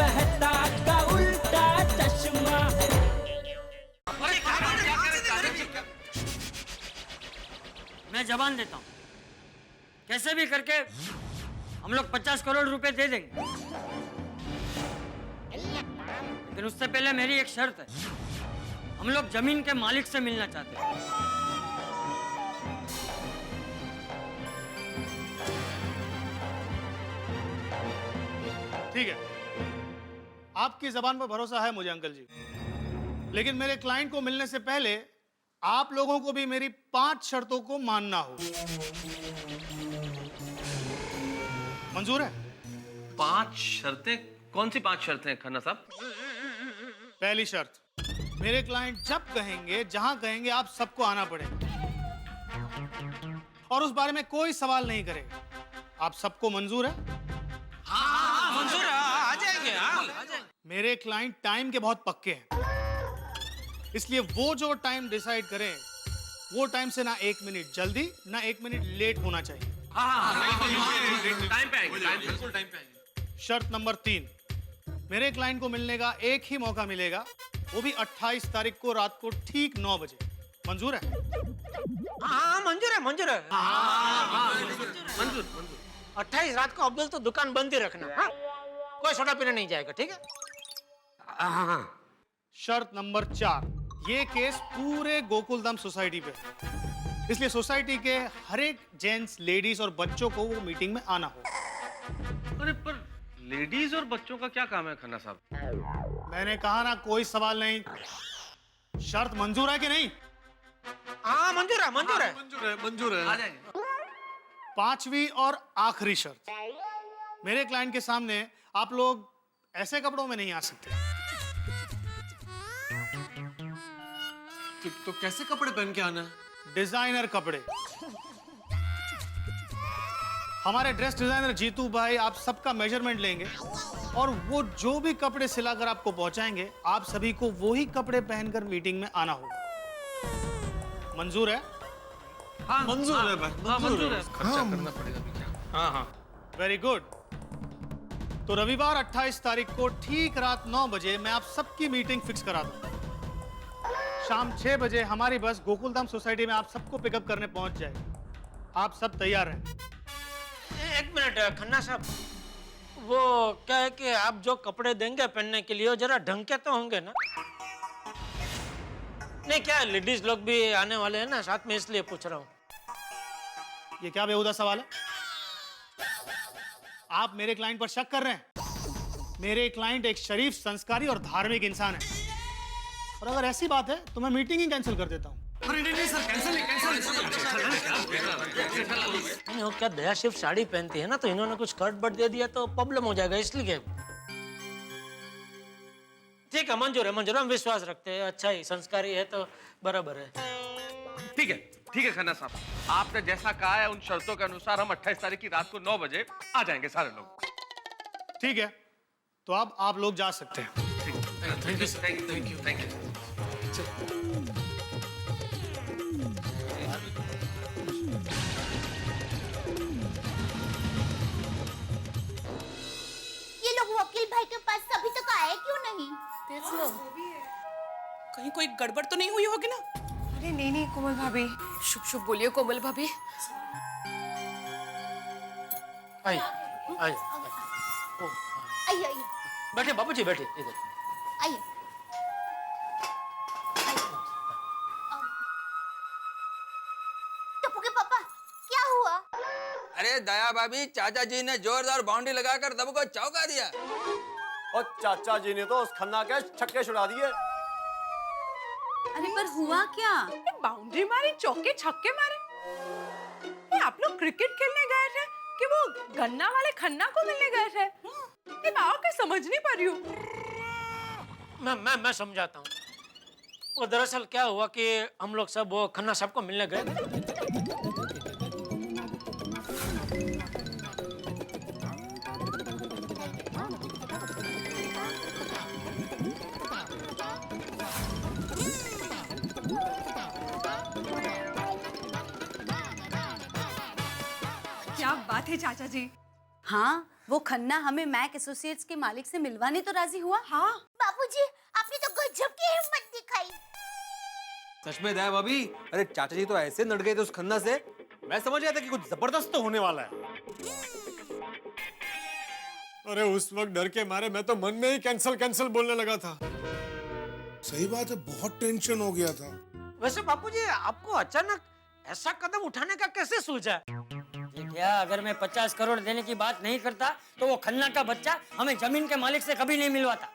मेहता का उल्टा चश्मा। मैं जबान देता हूँ, कैसे भी करके हम लोग 50 करोड़ रुपए दे देंगे, लेकिन उससे पहले मेरी एक शर्त है। हम लोग जमीन के मालिक से मिलना चाहते हैं। ठीक है, आपकी जबान पर भरोसा है मुझे अंकल जी, लेकिन मेरे क्लाइंट को मिलने से पहले आप लोगों को भी मेरी 5 शर्तों को मानना हो। मंजूर है? 5 शर्तें? कौन सी 5 शर्तें खन्ना साहब? पहली शर्त, मेरे क्लाइंट जब कहेंगे, जहां कहेंगे, आप सबको आना पड़ेगा और उस बारे में कोई सवाल नहीं करेगा। आप सबको मंजूर है? मंजूर है, आ जाएंगे। मेरे क्लाइंट टाइम के बहुत पक्के हैं, इसलिए वो जो टाइम डिसाइड करें वो टाइम से ना 1 मिनट जल्दी ना 1 मिनट लेट होना चाहिए। टाइम पे आएंगे, बिल्कुल टाइम पे आएंगे। शर्त नंबर 3, मेरे क्लाइंट को मिलने का एक ही मौका मिलेगा, वो भी 28 तारीख को रात को ठीक 9 बजे। मंजूर है? हाँ मंजूर है, मंजूर है। मंजूर। 28 रात को अब्दुल तो दुकान बंद ही रखना। हाँ? कोई सोडा पीने नहीं जाएगा, ठीक है? शर्त नंबर 4, ये केस पूरे गोकुलधाम सोसाइटी पे है, इसलिए सोसाइटी के हर एक जेंट्स, लेडीज और बच्चों को वो मीटिंग में आना होगा। अरे पर लेडीज और बच्चों का क्या काम है खन्ना साहब? मैंने कहा ना, कोई सवाल नहीं। शर्त मंजूर है कि नहीं? हाँ मंजूर है, मंजूर है। मंजूर है। आ जाएंगे। 5वीं और आखिरी शर्त, मेरे क्लाइंट के सामने आप लोग ऐसे कपड़ों में नहीं आ सकते। तो कैसे कपड़े पहन के आना है? डिजाइनर कपड़े। हमारे ड्रेस डिजाइनर जीतू भाई आप सबका मेजरमेंट लेंगे और वो जो भी कपड़े सिलाकर आपको पहुंचाएंगे, आप सभी को वही कपड़े पहनकर मीटिंग में आना होगा। मंजूर है? हाँ मंजूर है भाई, मंजूर है। खर्चा करना पड़ेगा भी क्या? हाँ, वेरी गुड। तो रविवार 28 तारीख को ठीक रात 9 बजे मैं आप सबकी मीटिंग फिक्स करा दूंगा। शाम 6 बजे हमारी बस गोकुलधाम सोसाइटी में आप सबको पिकअप करने पहुंच जाएगी। आप सब तैयार हैं? एक मिनट खन्ना साहब, वो क्या है कि आप जो कपड़े देंगे पहनने के लिए वो जरा ढंग के तो होंगे ना? नहीं, क्या लेडीज लोग भी आने वाले हैं ना साथ में, इसलिए पूछ रहा हूँ। ये क्या बेहुदा सवाल है? आप मेरे क्लाइंट पर शक कर रहे हैं? मेरे क्लाइंट एक शरीफ, संस्कारी और धार्मिक इंसान है, और अगर ऐसी बात है तो मैं मीटिंग ही कैंसिल कर देता हूँ। नहीं सर, कैंसिल नहीं। नहीं, वो क्या दया सिर्फ साड़ी पहनती है ना, तो इन्होंने कुछ स्कर्ट बट दे दिया तो प्रॉब्लम हो जाएगा, इसलिए। ठीक है, मंजूर है, मंजूर है। हम विश्वास रखते हैं, अच्छा ही संस्कारी है तो बराबर है। ठीक है खन्ना साहब, आपने जैसा कहा है उन शर्तों के अनुसार हम 28 तारीख की रात को 9 बजे आ जाएंगे सारे लोग। ठीक है, तो अब आप लोग जा सकते हैं। Thank you. ये लोग वकील भाई के पास अभी तक आए क्यों नहीं? कहीं कोई गड़बड़ तो नहीं हुई होगी ना? अरे नहीं कोमल भाभी। शुभ शुभ बोलिए कोमल भाभी। आइए, आइए। आइए बैठे बाबूजी, बैठे इधर। आइए। टप्पू के पापा, क्या हुआ? अरे दया भाभी, चाचा जी ने जोरदार बाउंड्री लगाकर दब को चौंका दिया। और चाचा जी ने तो उस खन्ना के छक्के छुड़ा दिए। अरे पर हुआ क्या? बाउंड्री मारी, चौके छक्के मारे। ये आप लोग क्रिकेट खेलने गए थे कि वो गन्ना वाले खन्ना को मिलने गए थे? ये मैं क्या समझ नहीं पा रही हूँ। मैं समझाता हूँ। वो दरअसल क्या हुआ कि हम लोग सब वो खन्ना साहब को मिलने गए। क्या बात है चाचा जी। हाँ, वो खन्ना हमें मैक एसोसिएट्स के मालिक से मिलवाने तो राजी हुआ। हाँ बापूजी, आपने तो गजब की हिम्मत दिखाई। सच में दया भाभी, अरे चाचा जी तो ऐसे नट गए थे उस खन्ना से, मैं समझ गया था कि कुछ जबरदस्त तो होने वाला है। अरे उस वक्त डर के मारे मैं तो मन में ही कैंसल बोलने लगा था। सही बात है, बहुत टेंशन हो गया था। वैसे बापूजी, आपको अचानक ऐसा कदम उठाने का कैसे सूझा? क्या अगर मैं 50 करोड़ देने की बात नहीं करता तो वो खन्ना का बच्चा हमें जमीन के मालिक से कभी नहीं मिलवाता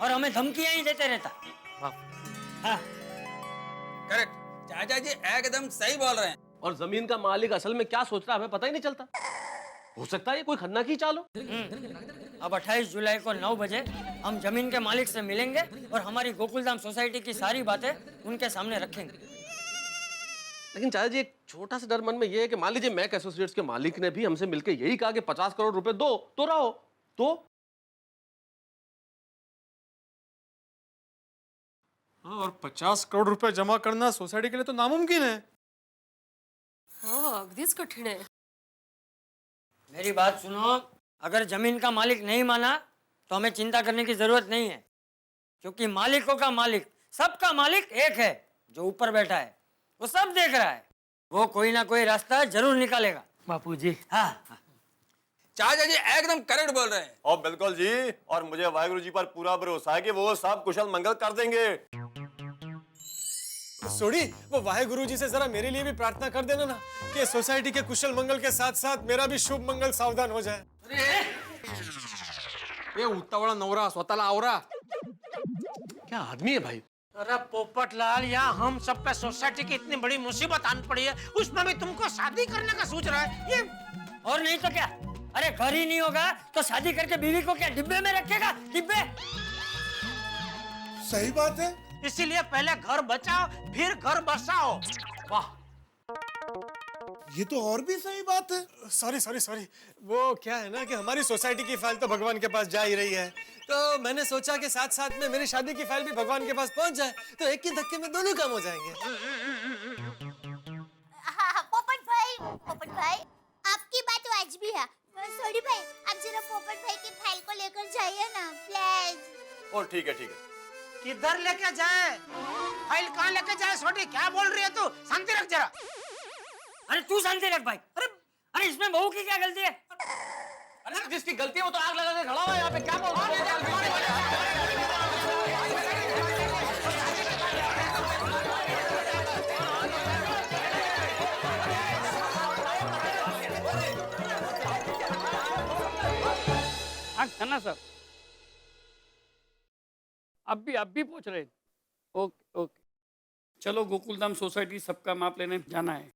और हमें धमकियां ही देते रहता। हाँ। करेक्ट, चाचा जी एकदम सही बोल रहे हैं। और जमीन का मालिक असल में क्या सोच रहा है हमें पता ही नहीं चलता। हो सकता है ये कोई खन्ना की चाल हो। अब 28 जुलाई को 9 बजे हम जमीन के मालिक से मिलेंगे और हमारी गोकुलधाम सोसाइटी की सारी बातें उनके सामने रखेंगे। लेकिन चाचा जी एक छोटा सा डर मन में ये है कि मान लीजिए मैक एसोसिएट्स के मालिक ने भी हमसे मिलकर यही कहा कि 50 करोड़ रुपए दो तो रहो, तो हाँ, और 50 करोड़ रुपए जमा करना सोसाइटी के लिए तो नामुमकिन है। हाँ, अगदीच कठिन है। मेरी बात सुनो, अगर जमीन का मालिक नहीं माना तो हमें चिंता करने की जरूरत नहीं है, क्योंकि मालिकों का मालिक, सबका मालिक एक है जो ऊपर बैठा है। वो सब देख रहा है, वो कोई ना कोई रास्ता जरूर निकालेगा। बापूजी, हाँ। चाचा जी एकदम करेक्ट बोल रहे हैं। और बिल्कुल जी, और मुझे वाहिगुरु जी पर पूरा भरोसा है कि वो सब कुशल मंगल कर देंगे। सोडी, वो वाहिगुरु जी से जरा मेरे लिए भी प्रार्थना कर देना ना कि सोसाइटी के कुशल मंगल के साथ साथ मेरा भी शुभ मंगल सावधान हो जाए। ये उतावळा नवरा स्वतःला आवरा। क्या आदमी है भाई। अरे पोपटलाल, यहाँ हम सब पे सोसाइटी की इतनी बड़ी मुसीबत आन पड़ी है, उसमें भी तुमको शादी करने का सोच रहा है ये। और नहीं तो क्या, अरे घर ही नहीं होगा तो शादी करके बीवी को क्या डिब्बे में रखेगा? डिब्बे। सही बात है। इसीलिए पहले घर बचाओ फिर घर बसाओ। वाह, ये तो और भी सही बात है। सॉरी, वो क्या है ना कि हमारी सोसाइटी की फाइल तो भगवान के पास जा ही रही है, तो मैंने सोचा कि साथ साथ में मेरी शादी की फाइल भी भगवान के पास पहुंच जाए, तो एक ही धक्के में दोनों काम हो जाएंगे। हाँ, पोपट भाई, आपकी बात वाजिबी है। सॉरी भाई, आप जरा पोपट भाई की फाइल को लेकर जाइए ना प्लीज। और ठीक है। किधर लेके जाए? फाइल कहाँ लेके जाए? छोटी, क्या बोल रही है तू? शांति रख जरा। अरे तू शांति रख भाई। अरे इसमें बहू की क्या गलती है? अरे जिसकी गलती है वो तो आग लगा के खड़ा हुआ है यहाँ पे, क्या बोल रहा है। हाँ खन्ना साहब, अब भी पूछ रहे। ओके, चलो गोकुलधाम सोसाइटी सबका माप लेने जाना है।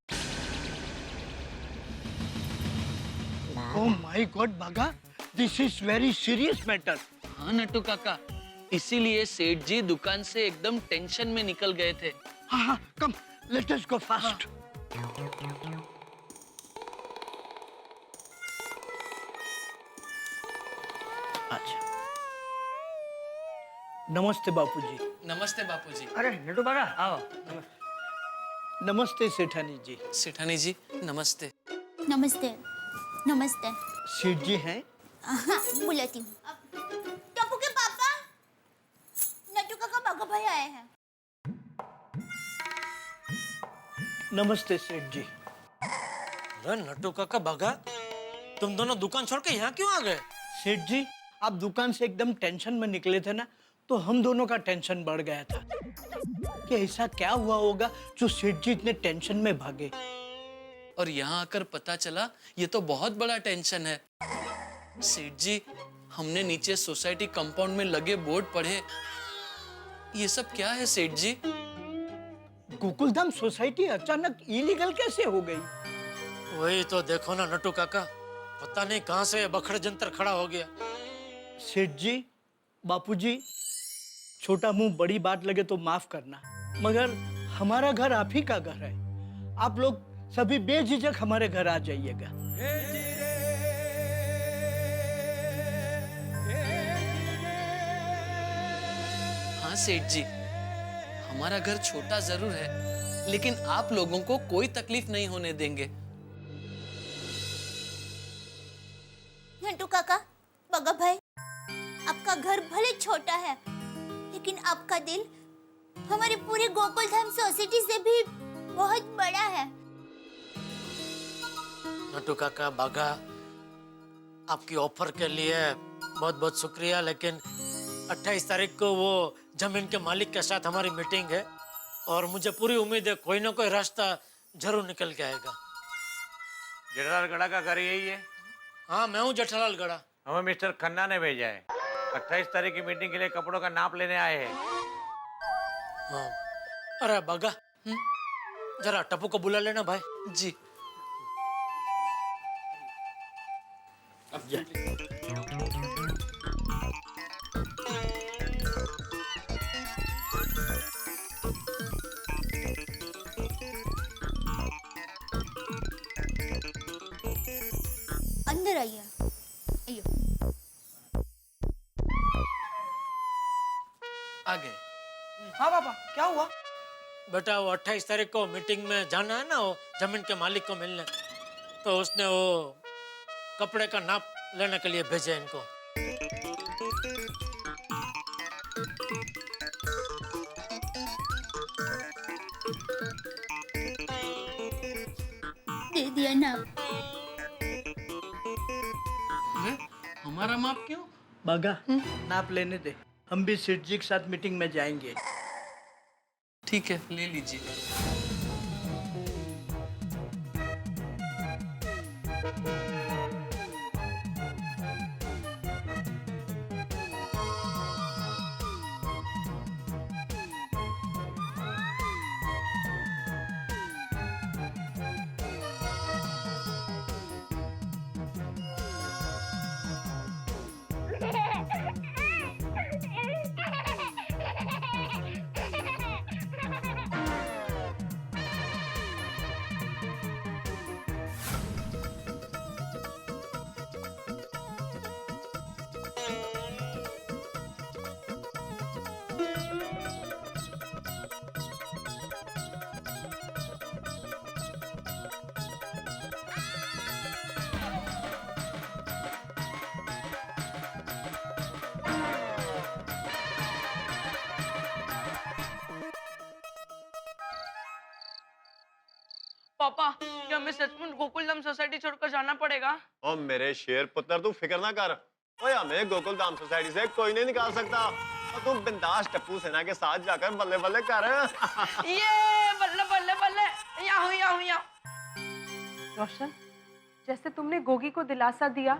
ओह माय गॉड बागा, this is very serious matter. हाँ नट्टू काका, इसीलिए सेठ जी दुकान से एकदम टेंशन में निकल गए थे। हाँ, कम लेट अस गो फास्ट। अच्छा, नमस्ते बापूजी। नमस्ते बापूजी। अरे नटू बागा, आओ। नमस्ते सेठानी जी। सेठानी जी नमस्ते। नमस्ते। सेठ जी हैं? हाँ, बुलाती हूँ। टप्पू के पापा, नट्टू काका बागा भाई आए हैं। नमस्ते सेठ जी। अरे नट्टू काका बागा, तुम दोनों दुकान छोड़ के यहाँ क्यों आ गए? सेठ जी, आप दुकान से एकदम टेंशन में निकले थे ना, तो हम दोनों का टेंशन बढ़ गया था कि ऐसा क्या हुआ होगा जो सेठ जी इतने टेंशन में भागे। और यहाँ आकर पता चला ये तो बहुत बड़ा टेंशन है। सेठ जी, हमने नीचे सोसाइटी कंपाउंड में लगे बोर्ड पढ़े। ये सब क्या है सेठ जी? गोकुलधाम सोसाइटी अचानक इलीगल कैसे हो गई? वही तो देखो ना नट्टू काका, पता नहीं कहां से बखड़ जंतर खड़ा हो गया। सेठ जी, बापूजी, छोटा मुंह बड़ी बात लगे तो माफ करना, मगर हमारा घर आप ही का घर है। आप लोग सभी बेझिझक हमारे घर आ जाइएगा। हाँ सेठ जी, हमारा घर छोटा जरूर है, लेकिन आप लोगों को कोई तकलीफ नहीं होने देंगे। आपका घर भले छोटा है, लेकिन आपका दिल हमारे पूरे गोकुलधाम सोसाइटी से भी बहुत बड़ा है। नटू काका, बाघा, आपकी ऑफर के लिए बहुत बहुत शुक्रिया, लेकिन 28 तारीख को वो जमीन के मालिक के साथ हमारी मीटिंग है और मुझे पूरी उम्मीद है कोई ना कोई रास्ता जरूर निकल के आएगा। जेठालाल गड़ा का घर यही है? हाँ, मैं हूँ जेठालाल गड़ा। हमें मिस्टर खन्ना ने भेजा है। 28 तारीख की मीटिंग के लिए कपड़ों का नाप लेने आए हैं। हाँ, अरे बाघा, जरा टप्पू को बुला लेना भाई। जी। अंदर आइए। आइए। आगे। हाँ पापा, क्या हुआ? बेटा, वो 28 तारीख को मीटिंग में जाना है ना, वो जमीन के मालिक को मिलने, तो उसने वो कपड़े का नाप लेने के लिए भेजे इनको। दे दिया नाप। हमारा माप क्यों? बाघा, नाप लेने दे, हम भी सेठ जी के साथ मीटिंग में जाएंगे। ठीक है, ले लीजिए। पापा, क्या हमें सचमुच गोकुलधाम सोसाइटी छोड़कर जाना पड़ेगा? ओ मेरे शेर पुत्र, तू फिक्र ना कर। ओए, हमें गोकुलधाम सोसाइटी से कोई नहीं निकाल सकता। और तू बिंदास टप्पू सेना के साथ जाकर बल्ले बल्ले कर। ये बल्ले बल्ले बल्ले, यहाँ। रोशन, जैसे तुमने गोगी को दिलासा दिया,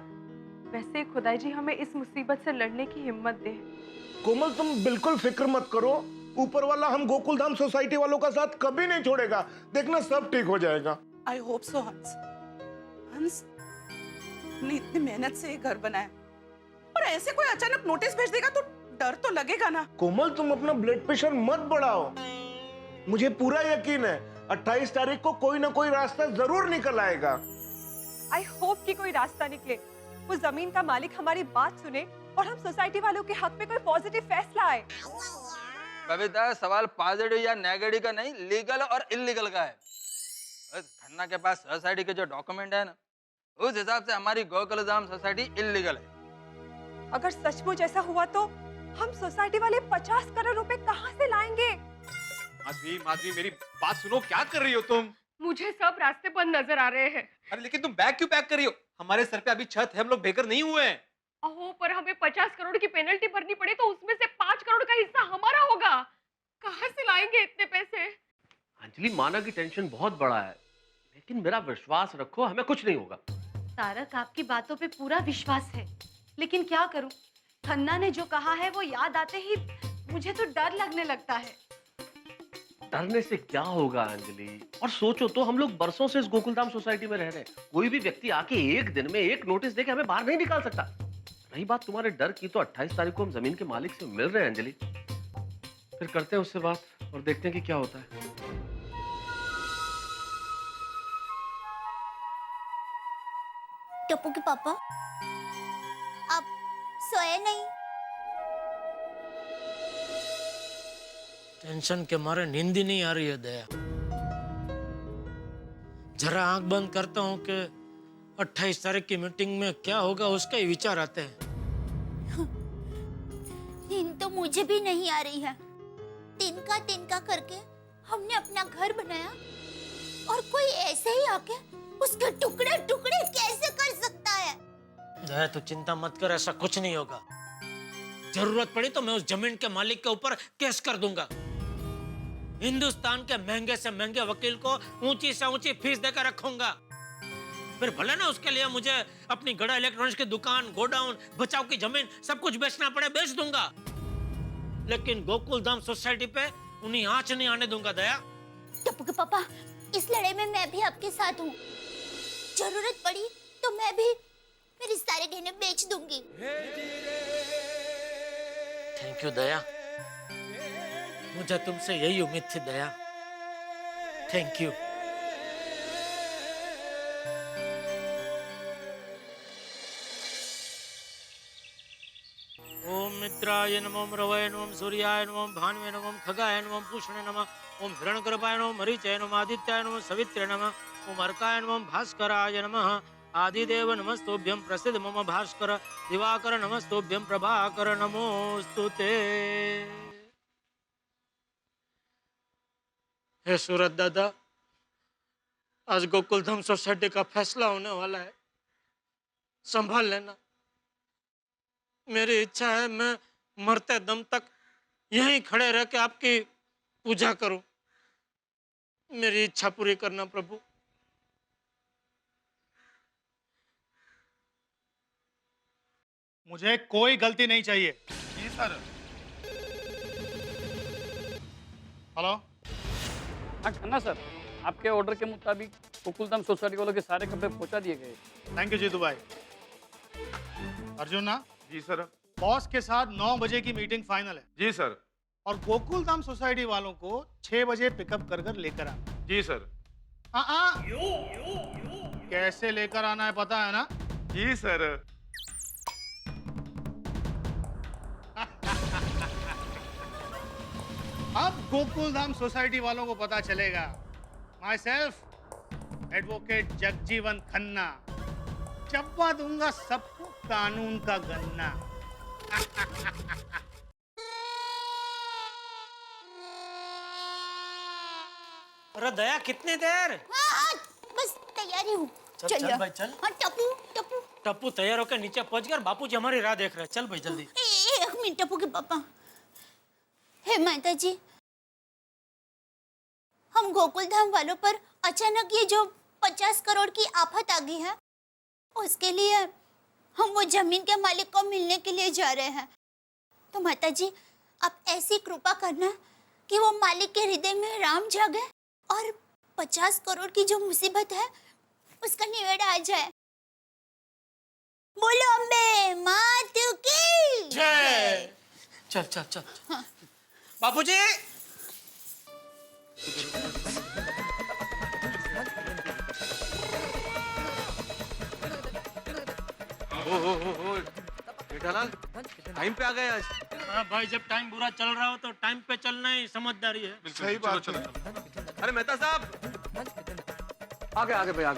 वैसे खुदाई जी हमें इस मुसीबत से लड़ने की हिम्मत दे। कोमल, तुम बिल्कुल फिक्र मत करो। ऊपर वाला हम गोकुलधाम सोसाइटी वालों का साथ कभी नहीं छोड़ेगा। देखना, सब ठीक हो जाएगा। आई होप सो हंस। हंस ने इतनी मेहनत से ये घर बनाया और ऐसे कोई अचानक नोटिस भेज देगा तो डर तो लगेगा ना। कोमल, तुम अपना ब्लड प्रेशर मत बढ़ाओ। मुझे पूरा यकीन है 28 तारीख को कोई ना कोई रास्ता जरूर निकल आएगा। आई होप कि कोई रास्ता निकले, वो जमीन का मालिक हमारी बात सुने और हम सोसाइटी वालों के हक में कोई पॉजिटिव फैसला आए। बबीता, सवाल पॉजिटिव या नेगेटिव का नहीं, लीगल और इलीगल का है। खन्ना के पास सोसाइटी के जो डॉक्यूमेंट है ना, उस हिसाब से हमारी गोकुलधाम सोसाइटी इलीगल है। अगर सचमुच ऐसा हुआ तो हम सोसाइटी वाले 50 करोड़ रुपए कहाँ से लाएंगे? माधवी, मेरी बात सुनो, क्या कर रही हो तुम? मुझे सब रास्ते बंद नजर आ रहे हैं। अरे लेकिन तुम बैग क्यों पैक कर रही हो? हमारे सर पे अभी छत है, हम लोग बेघर नहीं हुए हैं। अहो, पर हमें 50 करोड़ की पेनल्टी भरनी पड़े तो उसमें से 5 करोड़ का हिस्सा हमारा होगा। कहाँ से लाएंगे इतने पैसे? अंजलि, माना की टेंशन बहुत बड़ा है, लेकिन मेरा विश्वास रखो, हमें कुछ नहीं होगा। तारक, आपकी बातों पे पूरा विश्वास है, लेकिन क्या करूं? खन्ना ने जो कहा है वो याद आते ही मुझे तो डर लगने लगता है। डरने से क्या होगा अंजलि? और सोचो तो, हम लोग बरसों से इस गोकुलधाम सोसाइटी में रह रहे हैं। कोई भी व्यक्ति आके एक दिन में एक नोटिस देके हमें बाहर नहीं निकाल सकता। रही बात तुम्हारे डर की, तो 28 तारीख को हम जमीन के मालिक से मिल रहे हैं अंजलि। फिर करते हैं उससे बात और देखते हैं कि क्या होता है। टप्पू के पापा, आप सोए नहीं? टेंशन के मारे नींद ही नहीं आ रही है दया। जरा आंख बंद करता हूँ कि 28 तारीख की मीटिंग में क्या होगा, उसका ही विचार आते हैं। तो मुझे भी नहीं आ रही है। तिनका तिनका करके हमने अपना घर बनाया और कोई ऐसे ही आके उसके टुकड़े टुकड़े कैसे कर सकता है? दया तू चिंता मत कर, ऐसा कुछ नहीं होगा। जरूरत पड़ी तो मैं उस जमीन के मालिक के ऊपर केस कर दूंगा। हिंदुस्तान के महंगे से महंगे वकील को ऊंची से ऊंची फीस देकर रखूंगा। फिर भले ना उसके लिए मुझे अपनी गड़ा इलेक्ट्रॉनिक्स की दुकान, गोडाउन, बचाव की जमीन सब कुछ बेचना पड़े बेच दूंगा, लेकिन गोकुल धाम सोसाइटी पे उन्हें आंच नहीं आने दूंगा। दया टप्पू के पापा, इस लड़ाई में मैं भी आपके साथ हूँ। जरूरत पड़ी तो मैं भी मेरे सारे गहने बेच दूंगी। थैंक यू दया, मुझे तुमसे यही उम्मीद थी दया। Thank you. ओम मित्राय नमः, ओम रवये नमः, ओम सूर्याय नमः, ओम भानुवे नमः, ओम खगाय नमः, ओम पूषणे नमः, ओम हिरण्यगर्भाय नमः, मरीचाय नमः, आदित्याय नमः, सवित्रे नमः, ओम अर्काय नमः, ओम भास्कराय नमः। आदिदेव नमस्तुभ्यं, प्रसिद्ध मम भास्कर, दिवाकर नमस्तुभ्यं, प्रभाकर नमोस्तुते। हे सूरत दादा, आज गोकुलधाम सोसाइटी का फैसला होने वाला है, संभाल लेना। मेरी इच्छा है मैं मरते दम तक यहीं खड़े रह के आपकी पूजा करूं। मेरी इच्छा पूरी करना प्रभु। मुझे कोई गलती नहीं चाहिए। जी सर। हेलो। हाँ खन्ना सर, आपके ऑर्डर के मुताबिक गोकुलधाम सोसाइटी वालों के सारे कपड़े पहुंचा दिए गए। थैंक यू जीतू भाई। अर्जुन ना? जी सर। बॉस के साथ 9 बजे की मीटिंग फाइनल है। जी सर। और गोकुलधाम सोसाइटी वालों को 6 बजे पिकअप कर कर लेकर आना। जी सर। कैसे लेकर आना है पता है ना? जी सर। अब गोकुलधाम सोसाइटी वालों को पता चलेगा। Myself advocate Jagjivan Khanna चब्बा दूंगा सबको कानून का गन्ना। अरे दया कितनी देर? हाँ, बस तैयारी हूँ। चल चल भाई चल। हाँ टप्पू टप्पू टप्पू तैयार होकर नीचे पहुंच गया, बापूजी हमारी राह देख रहे हैं। चल भाई जल्दी। एक मिनट टप्पू के पापा। हे माता जी, हम गोकुलधाम वालों पर अचानक ये जो 50 करोड़ की आफत आ गई है, उसके लिए हम वो जमीन के मालिक को मिलने के लिए जा रहे हैं। तो माता जी आप ऐसी कृपा करना कि वो मालिक के हृदय में राम जागे और 50 करोड़ की जो मुसीबत है उसका निवेड़ा आ जाए। बोलो अम्बे मात की जय। चल चल चल। हाँ। बापूजी ओ बेटालाल, टाइम पे आ गए आज। हाँ भाई, जब टाइम बुरा चल रहा हो तो टाइम पे चलना ही समझदारी है। सही बात। चलो चलो। अरे मेहता साहब आ गए भाई, आ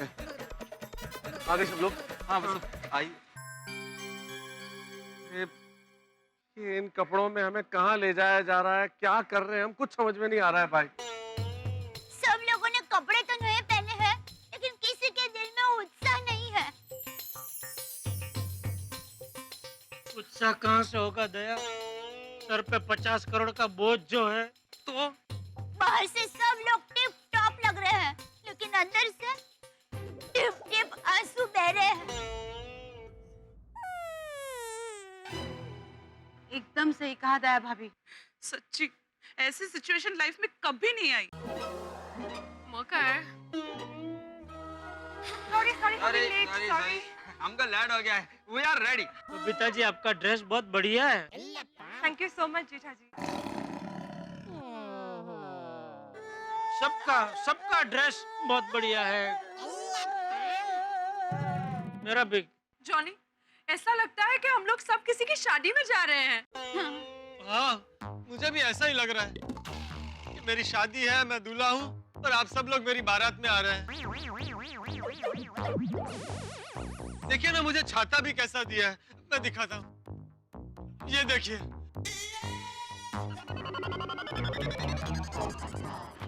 गए सब लोग। हाँ बस आइए। इन कपड़ों में हमें कहाँ ले जाया जा रहा है, क्या कर रहे हैं हम, कुछ समझ में नहीं आ रहा है भाई। सब लोगों ने कपड़े तो नए पहने हैं, लेकिन किसी के दिल में उत्साह नहीं है। उत्साह कहाँ से होगा दया? सर पे 50 करोड़ का बोझ जो है तो बाहर से सब लोग टिप टॉप लग रहे हैं, लेकिन अंदर से टिप टिप आंसू बह रहे हैं। एकदम सही कहा दया भाभी। सच्ची ऐसी सिचुएशन लाइफ में कभी नहीं आई। मौका है। सॉरी हमको लेट हो गया है। We are ready. Babita ji आपका ड्रेस बहुत बढ़िया है। थैंक यू सो मच जीजा जी। सबका ड्रेस बहुत बढ़िया है। मेरा भी। जॉनी, ऐसा लगता है कि हम लोग सब किसी की शादी में जा रहे हैं। हाँ, मुझे भी ऐसा ही लग रहा है कि मेरी शादी है, मैं दूल्हा हूँ और आप सब लोग मेरी बारात में आ रहे हैं। देखिए ना मुझे छाता भी कैसा दिया है, मैं दिखाता हूँ। ये देखिए,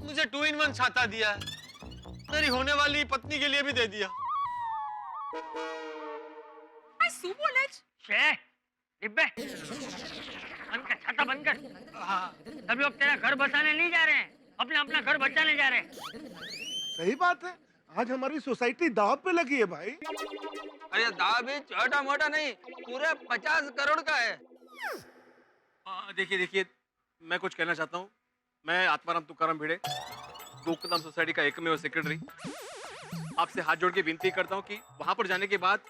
मुझे 2 in 1 छाता दिया है, मेरी होने वाली पत्नी के लिए भी दे दिया। डिब्बे बंद कर, छाता बंद कर। सभी लोग तेरा घर बचाने नहीं जा रहे हैं, अपना अपना घर बचाने जा रहे हैं। सही बात है, आज हमारी सोसाइटी दाव पे लगी है भाई। अरे दाव भी छोटा मोटा नहीं, पूरे 50 करोड़ का है। देखिए देखिए, मैं कुछ कहना चाहता हूँ। मैं आत्माराम तुकाराम भिड़े, गोकुलधाम सोसाइटी का एकमेव सेक्रेटरी, आपसे हाथ जोड़ के विनती करता हूँ कि वहां पर जाने के बाद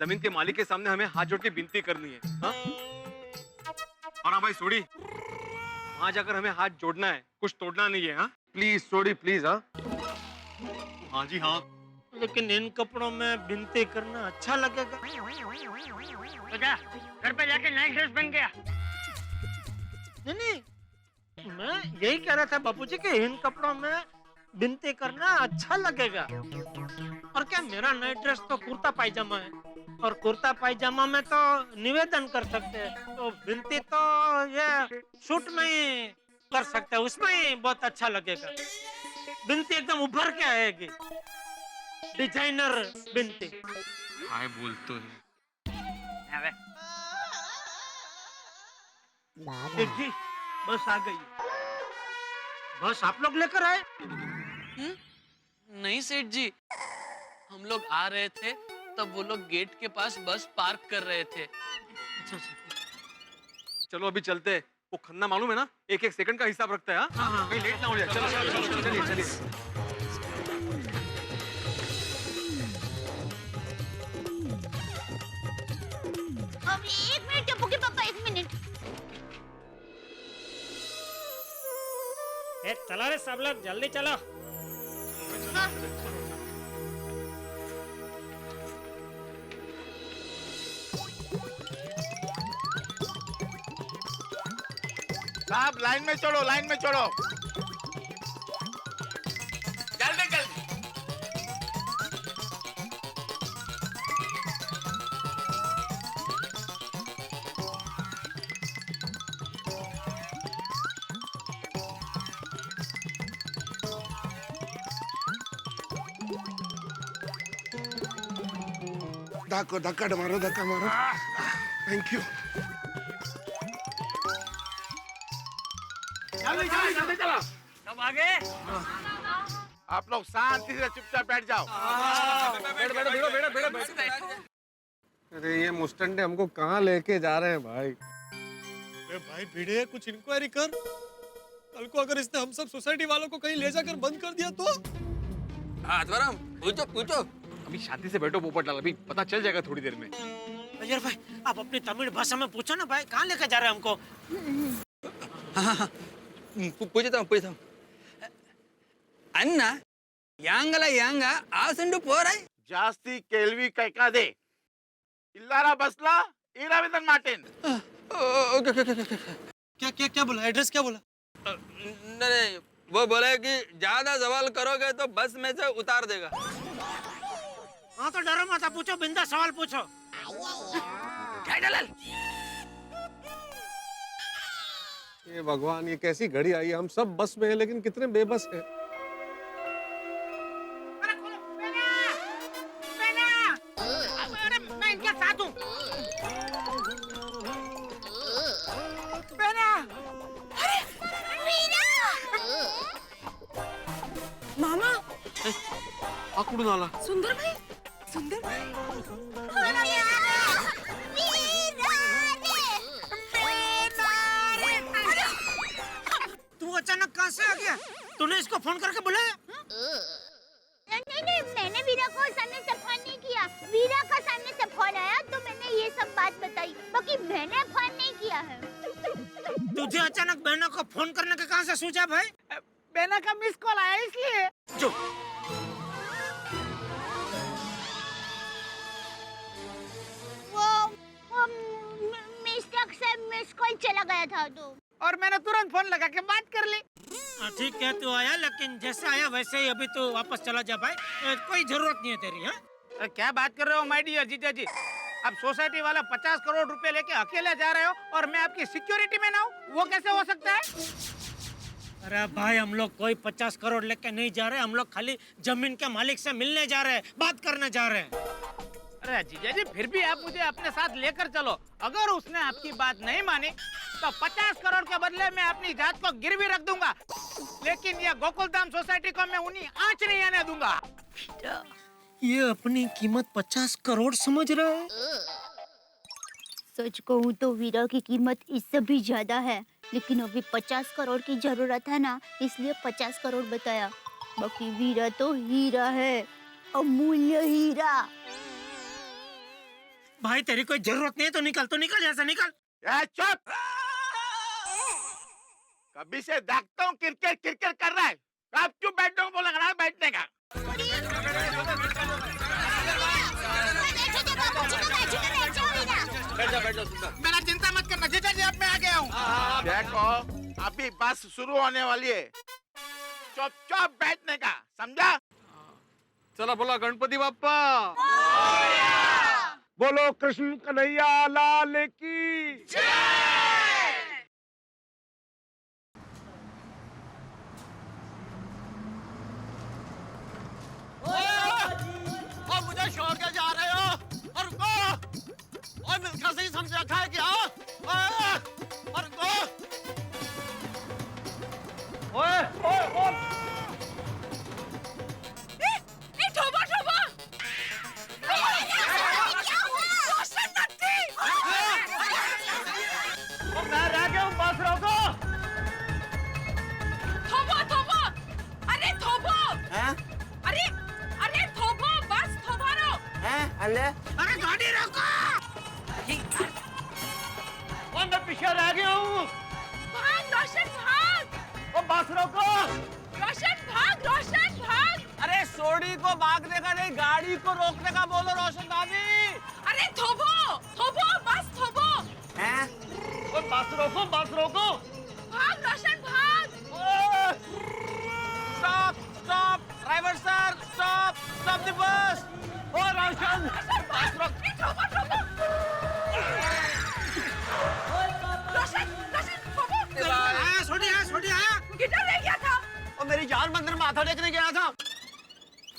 जमीन के मालिक के सामने हमें हाथ जोड़ के विनती करनी है। हाँ? और हाँ भाई सोडी, वहां जाकर हमें हाथ जोड़ना है, कुछ तोड़ना नहीं है। हाँ प्लीज सोडी प्लीज। हाँ हाँ जी हाँ। लेकिन इन कपड़ों में विनती करना अच्छा लगेगा। तो जा घर पे जाके नाइट ड्रेस पहन के आ। नहीं, मैं यही कह रहा था बापूजी कि इन कपड़ों में विनती करना अच्छा लगेगा। और क्या, मेरा नाइट ड्रेस तो कुर्ता पायजामा है, और कुर्ता पायजामा में तो निवेदन कर सकते हैं, तो विनती तो ये सूट में ही कर सकते हैं, उसमें ही बहुत अच्छा लगेगा। विनती एकदम उभर के आएगी, डिजाइनर विनती। हाय बोल तो है। जी बस आ गई। बस आप लोग लेकर आए? नहीं सेठ जी, हम लोग आ रहे थे तब वो लोग गेट के पास बस पार्क कर रहे थे। चलो अभी चलते। वो खन्ना मालूम है ना, एक एक सेकंड का हिसाब रखता है। हाँ? कहीं लेट ना हो जाए। चलो चलो चलिए चलिए। अब 1 मिनट टप्पू के पापा, 1 मिनट। चलो रे सब लोग, जल्दी चलो। साहब लाइन में चढ़ो, लाइन में चढ़ो। जल्दी जल्दी। धक्का मारो, धक्का मारो। Thank you. जल्दी चलो। सब आगे। आप लोग शांति से चुपचाप बैठ जाओ। अरे ये मुस्टंडे हमको कहाँ लेके जा रहे हैं भाई? अरे भाई भिड़े, कुछ इंक्वायरी कर। कल को अगर इसने हम सब सोसाइटी वालों को कहीं ले जाकर बंद कर दिया तो? आत्माराम पूछो पूछो। अभी शांति से बैठो पोपटलाल, अभी पता चल जाएगा थोड़ी देर में। अजय भाई, आप अपनी तमिल भाषा में पूछो ना भाई, कहाँ लेकर जा रहे हैं हमको? पूछता हूँ। अन्ना यांगल यांग आसंडु पोराय जास्ती केल्वी कैकादे इल्लारा बसला इराविदन मार्टिन। क्या बोला? एड्रेस क्या बोला? नहीं, वो बोले कि ज्यादा सवाल करोगे तो बस में से उतार देगा। हाँ तो डरो मत, पूछो, बिंदा सवाल पूछो। ये भगवान, ये कैसी घड़ी आई है? हम सब बस में हैं लेकिन कितने बेबस हैं। अरे मैं इनके साथ हूँ। मामा, आकुड़ून आला। सुंदर भाई, सुंदर भाई। तू अचानक कहाँ से आ गया? तूने इसको फोन करके बुलाया? नहीं, मैंने वीरा को सामने से फोन नहीं किया। वीरा का सामने से फोन आया तो मैंने ये सब बात बताई, बाकी मैंने फोन नहीं किया है। तुझे अचानक बहना को फोन करने का कहाँ से सूझा भाई? बहना का मिस कॉल आया इसलिए। जो वो मिस्टेक से मिस कॉल चला गया था तो, और मैंने तुरंत फोन लगा के बात कर ली। ठीक है, तू आया, लेकिन जैसे आया वैसे ही अभी तो वापस चला जा भाई, कोई जरूरत नहीं है तेरी। हाँ क्या बात कर रहे हो माय डियर जीजा जी? अब सोसाइटी वाला 50 करोड़ रुपए लेके अकेले जा रहे हो और मैं आपकी सिक्योरिटी में ना हूँ, वो कैसे हो सकता है? अरे भाई हम लोग कोई 50 करोड़ लेके नहीं जा रहे, हम लोग खाली जमीन के मालिक से मिलने जा रहे हैं, बात करने जा रहे हैं। अरे जीजा जी फिर भी आप मुझे अपने साथ लेकर चलो। अगर उसने आपकी बात नहीं मानी तो 50 करोड़ के बदले मैं अपनी जात को गिरवी रख दूंगा, लेकिन ये गोकुलधाम सोसाइटी को मैं उन्हीं आंच नहीं आने दूंगा। ये अपनी कीमत 50 करोड़ समझ रहा है। सच कहूँ तो वीरा की कीमत इससे भी ज्यादा है, लेकिन अभी 50 करोड़ की जरूरत है ना, इसलिए 50 करोड़ बताया। बाकी वीरा तो हीरा है, अमूल्य हीरा। भाई तेरी कोई जरूरत नहीं है तो निकल यहाँ से निकल। चुप! कभी से देखता हूँ क्रिकेट क्रिकेट कर रहा है, आप क्यों बैठने को बोला ना बैठने का? बैठ जाओ सुंदर। मेरा चिंता मत करना जीजा जी, अब मैं आ गया हूँ। देखो अभी बस शुरू होने वाली है, चुप बैठने का, समझा? चला बोला गणपति बाप्पा। बोलो कृष्ण कन्हैया लाल की जय। और मुझे छोड़ के जा रहे हो? और मिलकर से ही समझ रखा है क्या? और मैं रह गया हूँ, बस रोको। अरे गाड़ी रोको! और मैं पीछे रह गया हूँ। ओ बस रोको। अरे सोडी को भागने का नहीं, गाड़ी को रोकने का बोलो रोशन दादी। हैं? ओ बस रोको। Stop driver sir, stop the bus. ओ रोशन बस रोक। छोटी आया। गिटार ले गया था। और मेरी जान मंदिर में माथा टेकने गया था।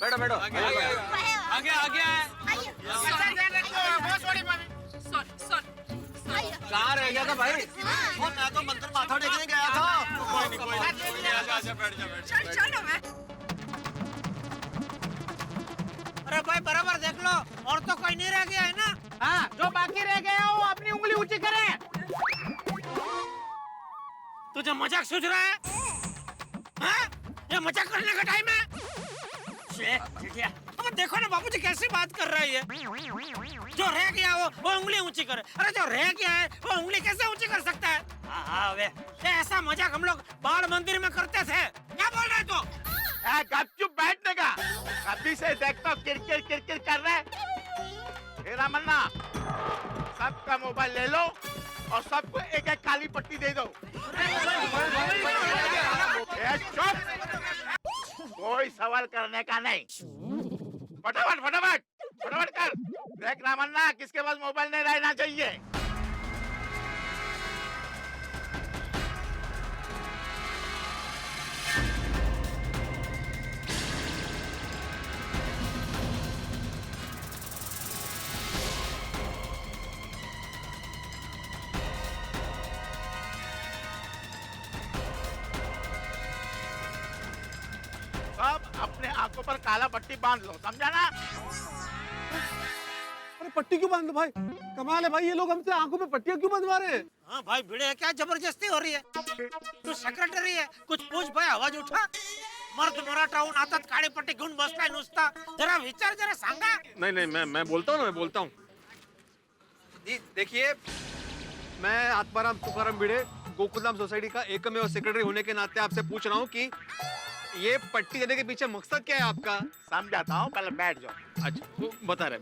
बैठो आगे कहाँ रह गया था भाई? और मैं तो मंदिर माथा टेकने गया था। आजा बैठ जा। चलो मैं। अरे भाई बराबर देख लो, और तो कोई नहीं रह गया है ना? हाँ, जो बाकी रह गया हो अपनी उंगली ऊंची करे। तुझे मजाक सूझ रहा है? हाँ? ये मजाक करने का टाइम है? अब देखो ना बाबूजी कैसी बात कर रहा है। जो रह गया वो उंगली ऊंची करे। अरे जो रह गया है वो उंगली कैसे ऊंची कर सकता है? हाँ वे, ऐसा मजाक हम लोग बाल मंदिर में करते थे। क्या बोल रहे तू? गपचुप बैठने का। कभी से देखता हूँ किरकिर कर रहा है। मेरा मन्ना, सबका मोबाइल ले लो और सबको एक एक काली पट्टी दे दो। चुप, कोई सवाल करने का नहीं। फटाफट कर। देख रामन्ना, किसके पास मोबाइल नहीं रहना चाहिए। सब अपने आंखों पर काला पट्टी बांध लो, समझा ना? अरे पट्टी क्यों बांध लो भाई? कमाल है भाई, ये लोग हमसे आंखों पे पट्टियां क्यों बंधवा रहे हैं? हाँ भाई भिड़े, क्या जबरदस्ती हो रही है? तू सेक्रेटरी है, कुछ पूछ भाई, आवाज उठा। मर्द मराठा हूँ, नातात काळी पट्टी घेऊन बसलाय नुसता, जरा विचार, जरा सांगा। नहीं मैं बोलता हूँ। देखिए, मैं आत्माराम तुकाराम भिड़े गोकुलधाम सोसाइटी का एकमेव सेक्रेटरी होने के नाते आपसे पूछ रहा हूँ कि ये पट्टी देने के पीछे मकसद क्या है आपका? समझाता हूँ, पहले बैठ जाओ। अच्छा, वो बता रहे।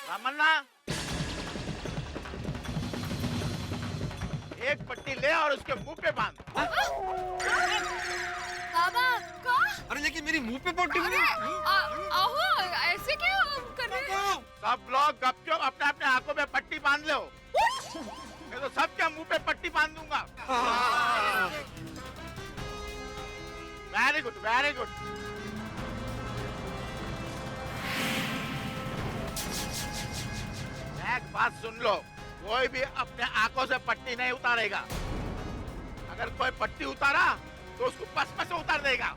रामन्ना, एक पट्टी ले और उसके मुंह पे बांध। बाबा का? अरे लेकिन मेरी मुंह पे पट्टी आहो, ऐसे क्या कर रहे हो? सब लोग गपचुप अपने अपने आंखों पे पट्टी बांध लो। मैं तो सबके मुंह पे पट्टी बांध दूंगा। Very good very good. एक बात सुन लो, कोई भी अपने आंखों से पट्टी नहीं उतारेगा। अगर कोई पट्टी उतारा तो उसको पस उतार देगा।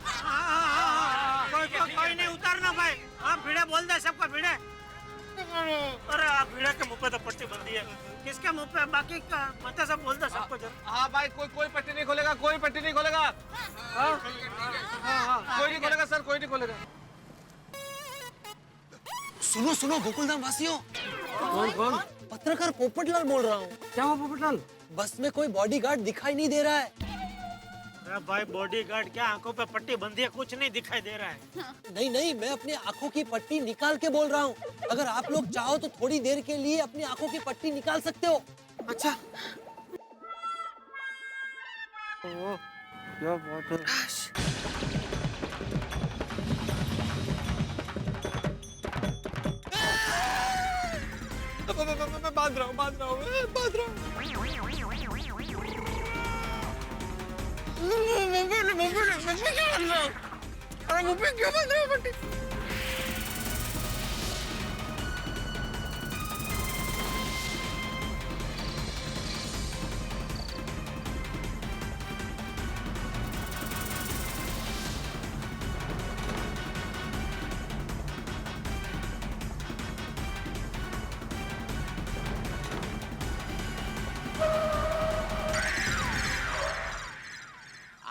कोई नहीं उतारना भाई। आप भिड़े बोल दे सबको भिड़े। अरे आप भिड़े के मुंह पे तो पट्टी बंदी है, किसके मुंह पे? बाकी का मत सब बोल दे सबको। हाँ भाई, कोई पट्टी नहीं खोलेगा, कोई पट्टी नहीं खोलेगा। कोई नहीं खोलेगा सर, कोई नहीं खोलेगा। सुनो सुनो गोकुलधाम वासियों। कौन? पत्रकार पोपटलाल बोल रहा हूँ। क्या हुआ पोपटलाल? बस में कोई बॉडीगार्ड दिखाई नहीं दे रहा है। अरे भाई बॉडीगार्ड क्या, आंखों पे पट्टी बंधी है, कुछ नहीं दिखाई दे रहा है। नहीं, मैं अपनी आंखों की पट्टी निकाल के बोल रहा हूँ। अगर आप लोग चाहो तो थोड़ी देर के लिए अपनी आंखों की पट्टी निकाल सकते हो। अच्छा क्या बात है। मैं बांध रहा हूँ।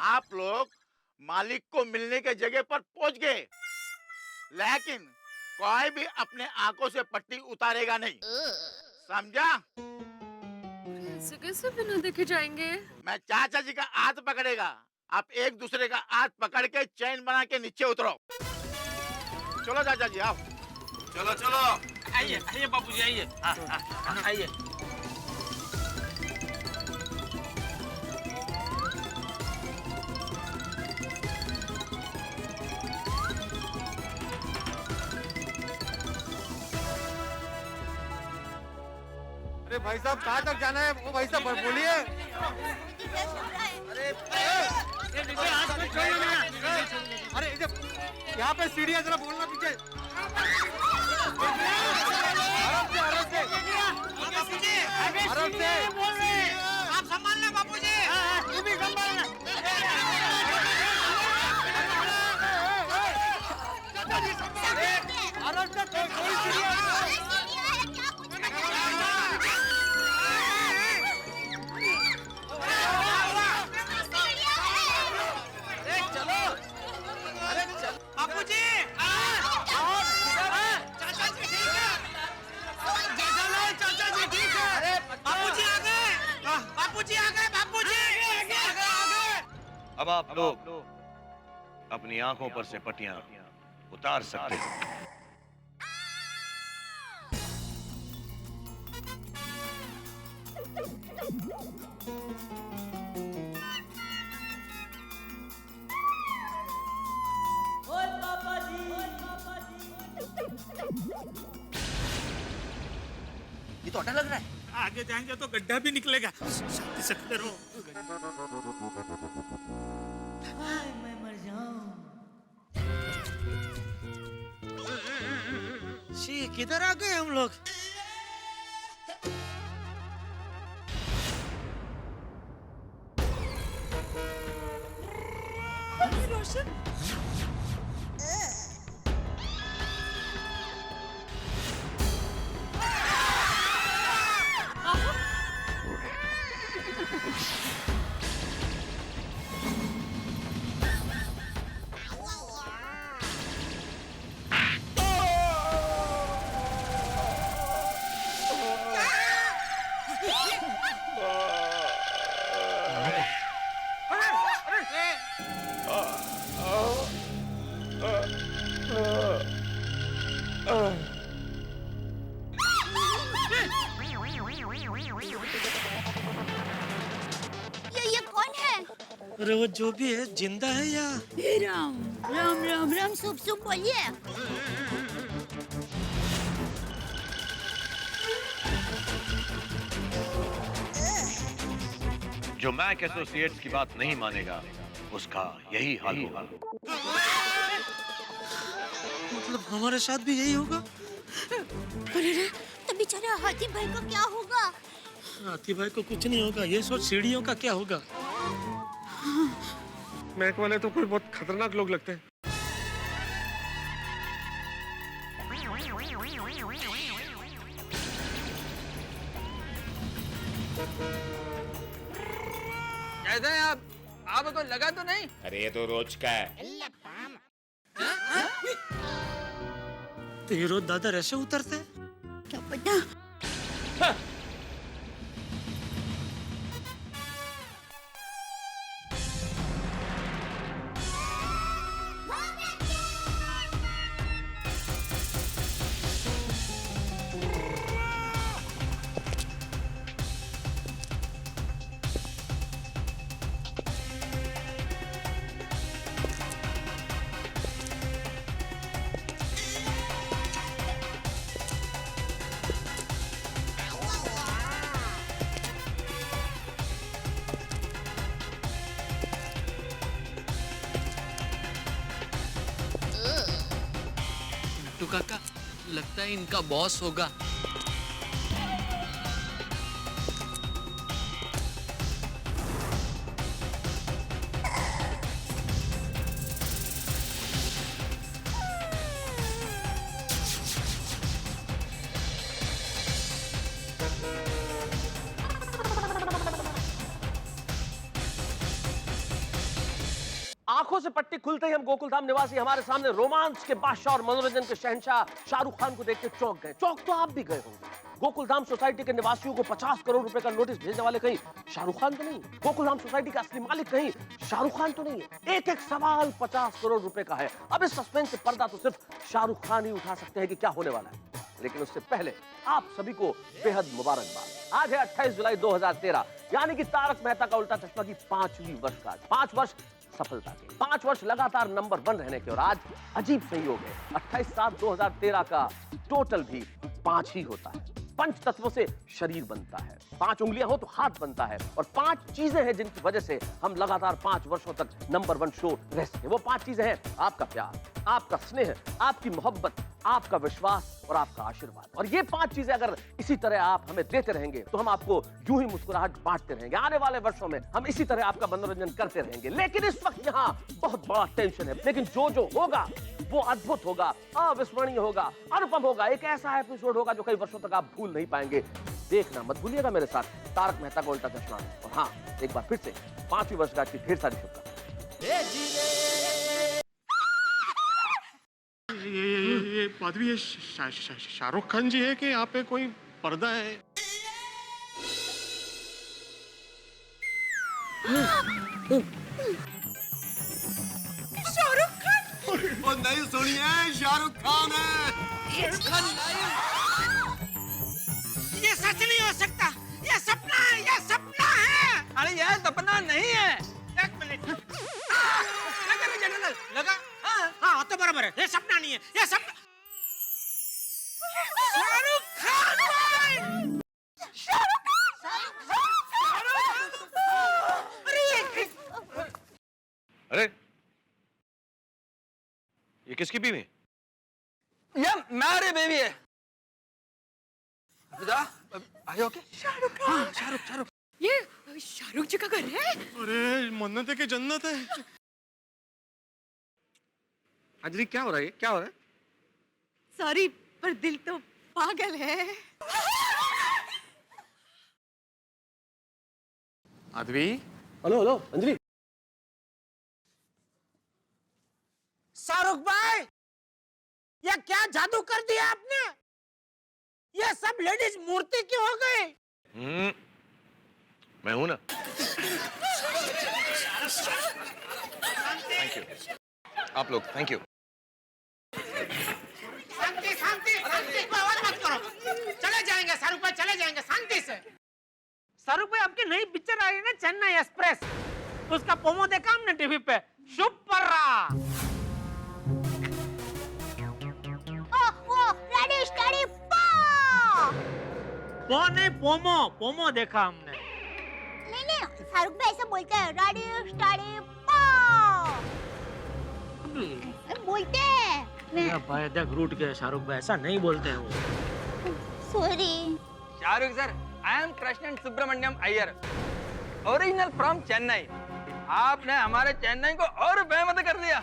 आप लोग मालिक को मिलने के जगह पर पहुंच गए, लेकिन कोई भी अपने आंखों से पट्टी उतारेगा नहीं, समझा? ऐसे कैसे बिना देखे जाएंगे? मैं चाचा जी का हाथ पकड़ेगा, आप एक दूसरे का हाथ पकड़ के चैन बना के नीचे उतरो। चलो चाचा जी आओ। चलो चलो आइए बाबूजी आइए। आइए। अरे भाई साहब कहाँ तक जाना है? वो भाई साहब बोलिए। अरे यहाँ पे सीढ़ी है, जरा बोलना पीछे। आराम से। आप संभालना बाबूजी। तू भी संभालना। आराम से, कोई सीढ़ी है। बापूजी, चाचा जी ठीक है। जेठालाल चाचा जी ठीक है। बापूजी आ गए। बापूजी आ गए। बापूजी आगे। अब आप लोग अपनी आंखों पर से पट्टियां उतार सकते हैं। ये तो अड्डा लग रहा है। आगे जाएंगे तो गड्ढा भी निकलेगा। शांति से खड़े रहो। मैं मर जाऊं। किधर आ गए हम लोग? रोशन ये कौन है? अरे वो जो भी है जिंदा है या? राम राम राम राम शुभ शुभ बोलिए। जो मैक एसोसिएट्स की बात नहीं मानेगा उसका यही हाल होगा। मतलब हमारे साथ भी यही होगा? अरे रे, तो बेचारे हाथी भाई का क्या होगा? हाथी भाई को कुछ नहीं होगा, ये सोच सीढ़ियों का क्या होगा? महक वाले तो कोई बहुत खतरनाक लोग लगते हैं। कैसे हैं आप? आपको लगा तो नहीं? अरे ये तो रोज का है। तो ये रोज दादर ऐसे उतरते? क्या पता। नट्टू काका, लगता है इनका बॉस होगा। आंखों से पट्टी खुलते ही हम गोकुलधाम निवासी हमारे सामने रोमांच के बादशाह और मनोरंजन के शहंशाह शाहरुख खान को देख के चौंक गए। चौंक तो आप भी गए होंगे। गोकुलधाम सोसाइटी के निवासियों को 50 करोड़ रुपए का नोटिस भेजने वाले कहीं शाहरुख खान तो नहीं? गोकुलधाम सोसाइटी का असली मालिक कहीं शाहरुख खान तो नहीं है? एक एक सवाल 50 करोड़ रुपए का है। अब इस सस्पेंस से पर्दा तो सिर्फ शाहरुख खान ही उठा सकते हैं कि क्या होने वाला है। लेकिन उससे पहले आप सभी को बेहद मुबारकबाद। आज है 28 जुलाई 2013, यानी कि तारक मेहता का उल्टा चश्मा की 5वीं वर्षगांठ। 5 वर्ष सफलता के, 5 वर्ष लगातार नंबर 1 रहने के। और आज अजीब संयोग है, 28/7/2013 का टोटल भी 5 ही होता है। 5 तत्वों से शरीर बनता है, 5 उंगलियां हो तो हाथ बनता है, और 5 चीजें हैं जिनकी वजह से हम लगातार 5 वर्षों तक नंबर 1 शो रह सके। वो 5 चीजें हैं: आपका प्यार, आपका स्नेह, आपकी मोहब्बत, आपका विश्वास और आपका आशीर्वाद। और ये 5 चीजें अगर इसी तरह आप हमें देते रहेंगे तो हम आपको यूं ही मुस्कुराहट बांटते रहेंगे। आने वाले वर्षों में हम इसी तरह आपका मनोरंजन करते रहेंगे। लेकिन इस वक्त यहाँ बहुत बड़ा टेंशन है। लेकिन जो होगा वो अद्भुत होगा, अविस्मरणीय होगा, अनुपम होगा। एक ऐसा एपिसोड होगा जो कई वर्षों तक आप भूल नहीं पाएंगे। देखना मत भूलिएगा मेरे साथ तारक मेहता का उल्टा चश्मा। और हाँ, एक बार फिर से 5वीं वर्षगांठ की ढेर सारी शुभकामनाएं। ये पादरी, ये शाहरुख खान जी है कि यहाँ पे कोई पर्दा है? शाहरुख खान? ओ नहीं सुनिए, शाहरुख खान है। ये सच नहीं हो सकता, ये सपना है, ये सपना है। अरे यह सपना नहीं है। एक मिनट। लगा? हाँ तो बराबर है, ये सपना नहीं है, ये सपना। शाहरुख खान भाई! शाहरुख खान! अरे ये किसकी बीवी है? ये मेरी बेबी है। आए ओके? शाहरुख खान! शाहरुख ये शाहरुख जी का घर है? अरे मन्नत है कि जन्नत है। अंजलि क्या हो रहा है? क्या हो रहा है? सॉरी, पर दिल तो पागल है। आदवी, हेलो हेलो अंजलि। शाहरुख भाई, ये क्या जादू कर दिया आपने? ये सब लेडीज मूर्ति क्यों हो गई? मैं हूं ना। थैंक यू आप लोग, थैंक यू। शांति शांति शांति, आवाज मत करो। चले जाएंगे शाहरुख भाई, चले जाएंगे शांति से। शाहरुख भाई, आपकी नई पिक्चर आई है ना, चेन्नई एक्सप्रेस, उसका प्रोमो देखा हमने टीवी पे। सुपर रहा। रेडी स्टडी वो नहीं, पोमो देखा हमने। नहीं, शाहरुख भाई ऐसा बोलते हैं, रेडी स्टडी बोलते हैं मेरा भाई देख रूठ गया शाहरुख भाई, ऐसा नहीं बोलते हैं वो। Sorry Shahrukh sir, I am Krishnan Subramaniam Iyer, original from Chennai. आपने हमारे चेन्नई को और बेमत कर दिया।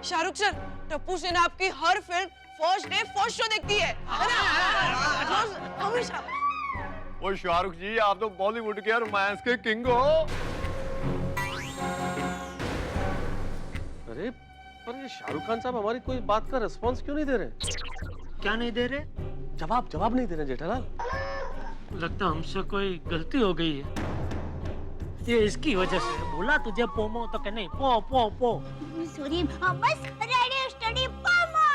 शाहरुख सर, टप्पू सेना आपकी हर film first day first show देखती है ना? हमेशा। ओ शाहरुख जी, आप तो बॉलीवुड के रोमांस के किंग हो। अरे पर ये शाहरुख खान साहब हमारी कोई बात का रिस्पॉन्स क्यों नहीं दे रहे? क्या नहीं दे रहे? जवाब नहीं दे रहे जेठालाल। लगता हमसे कोई गलती हो गई है। ये इसकी वजह से बोला तुझे पोमो तो क्या नहीं, पो पो पो। सॉरी बस रेडी स्टडी पामा।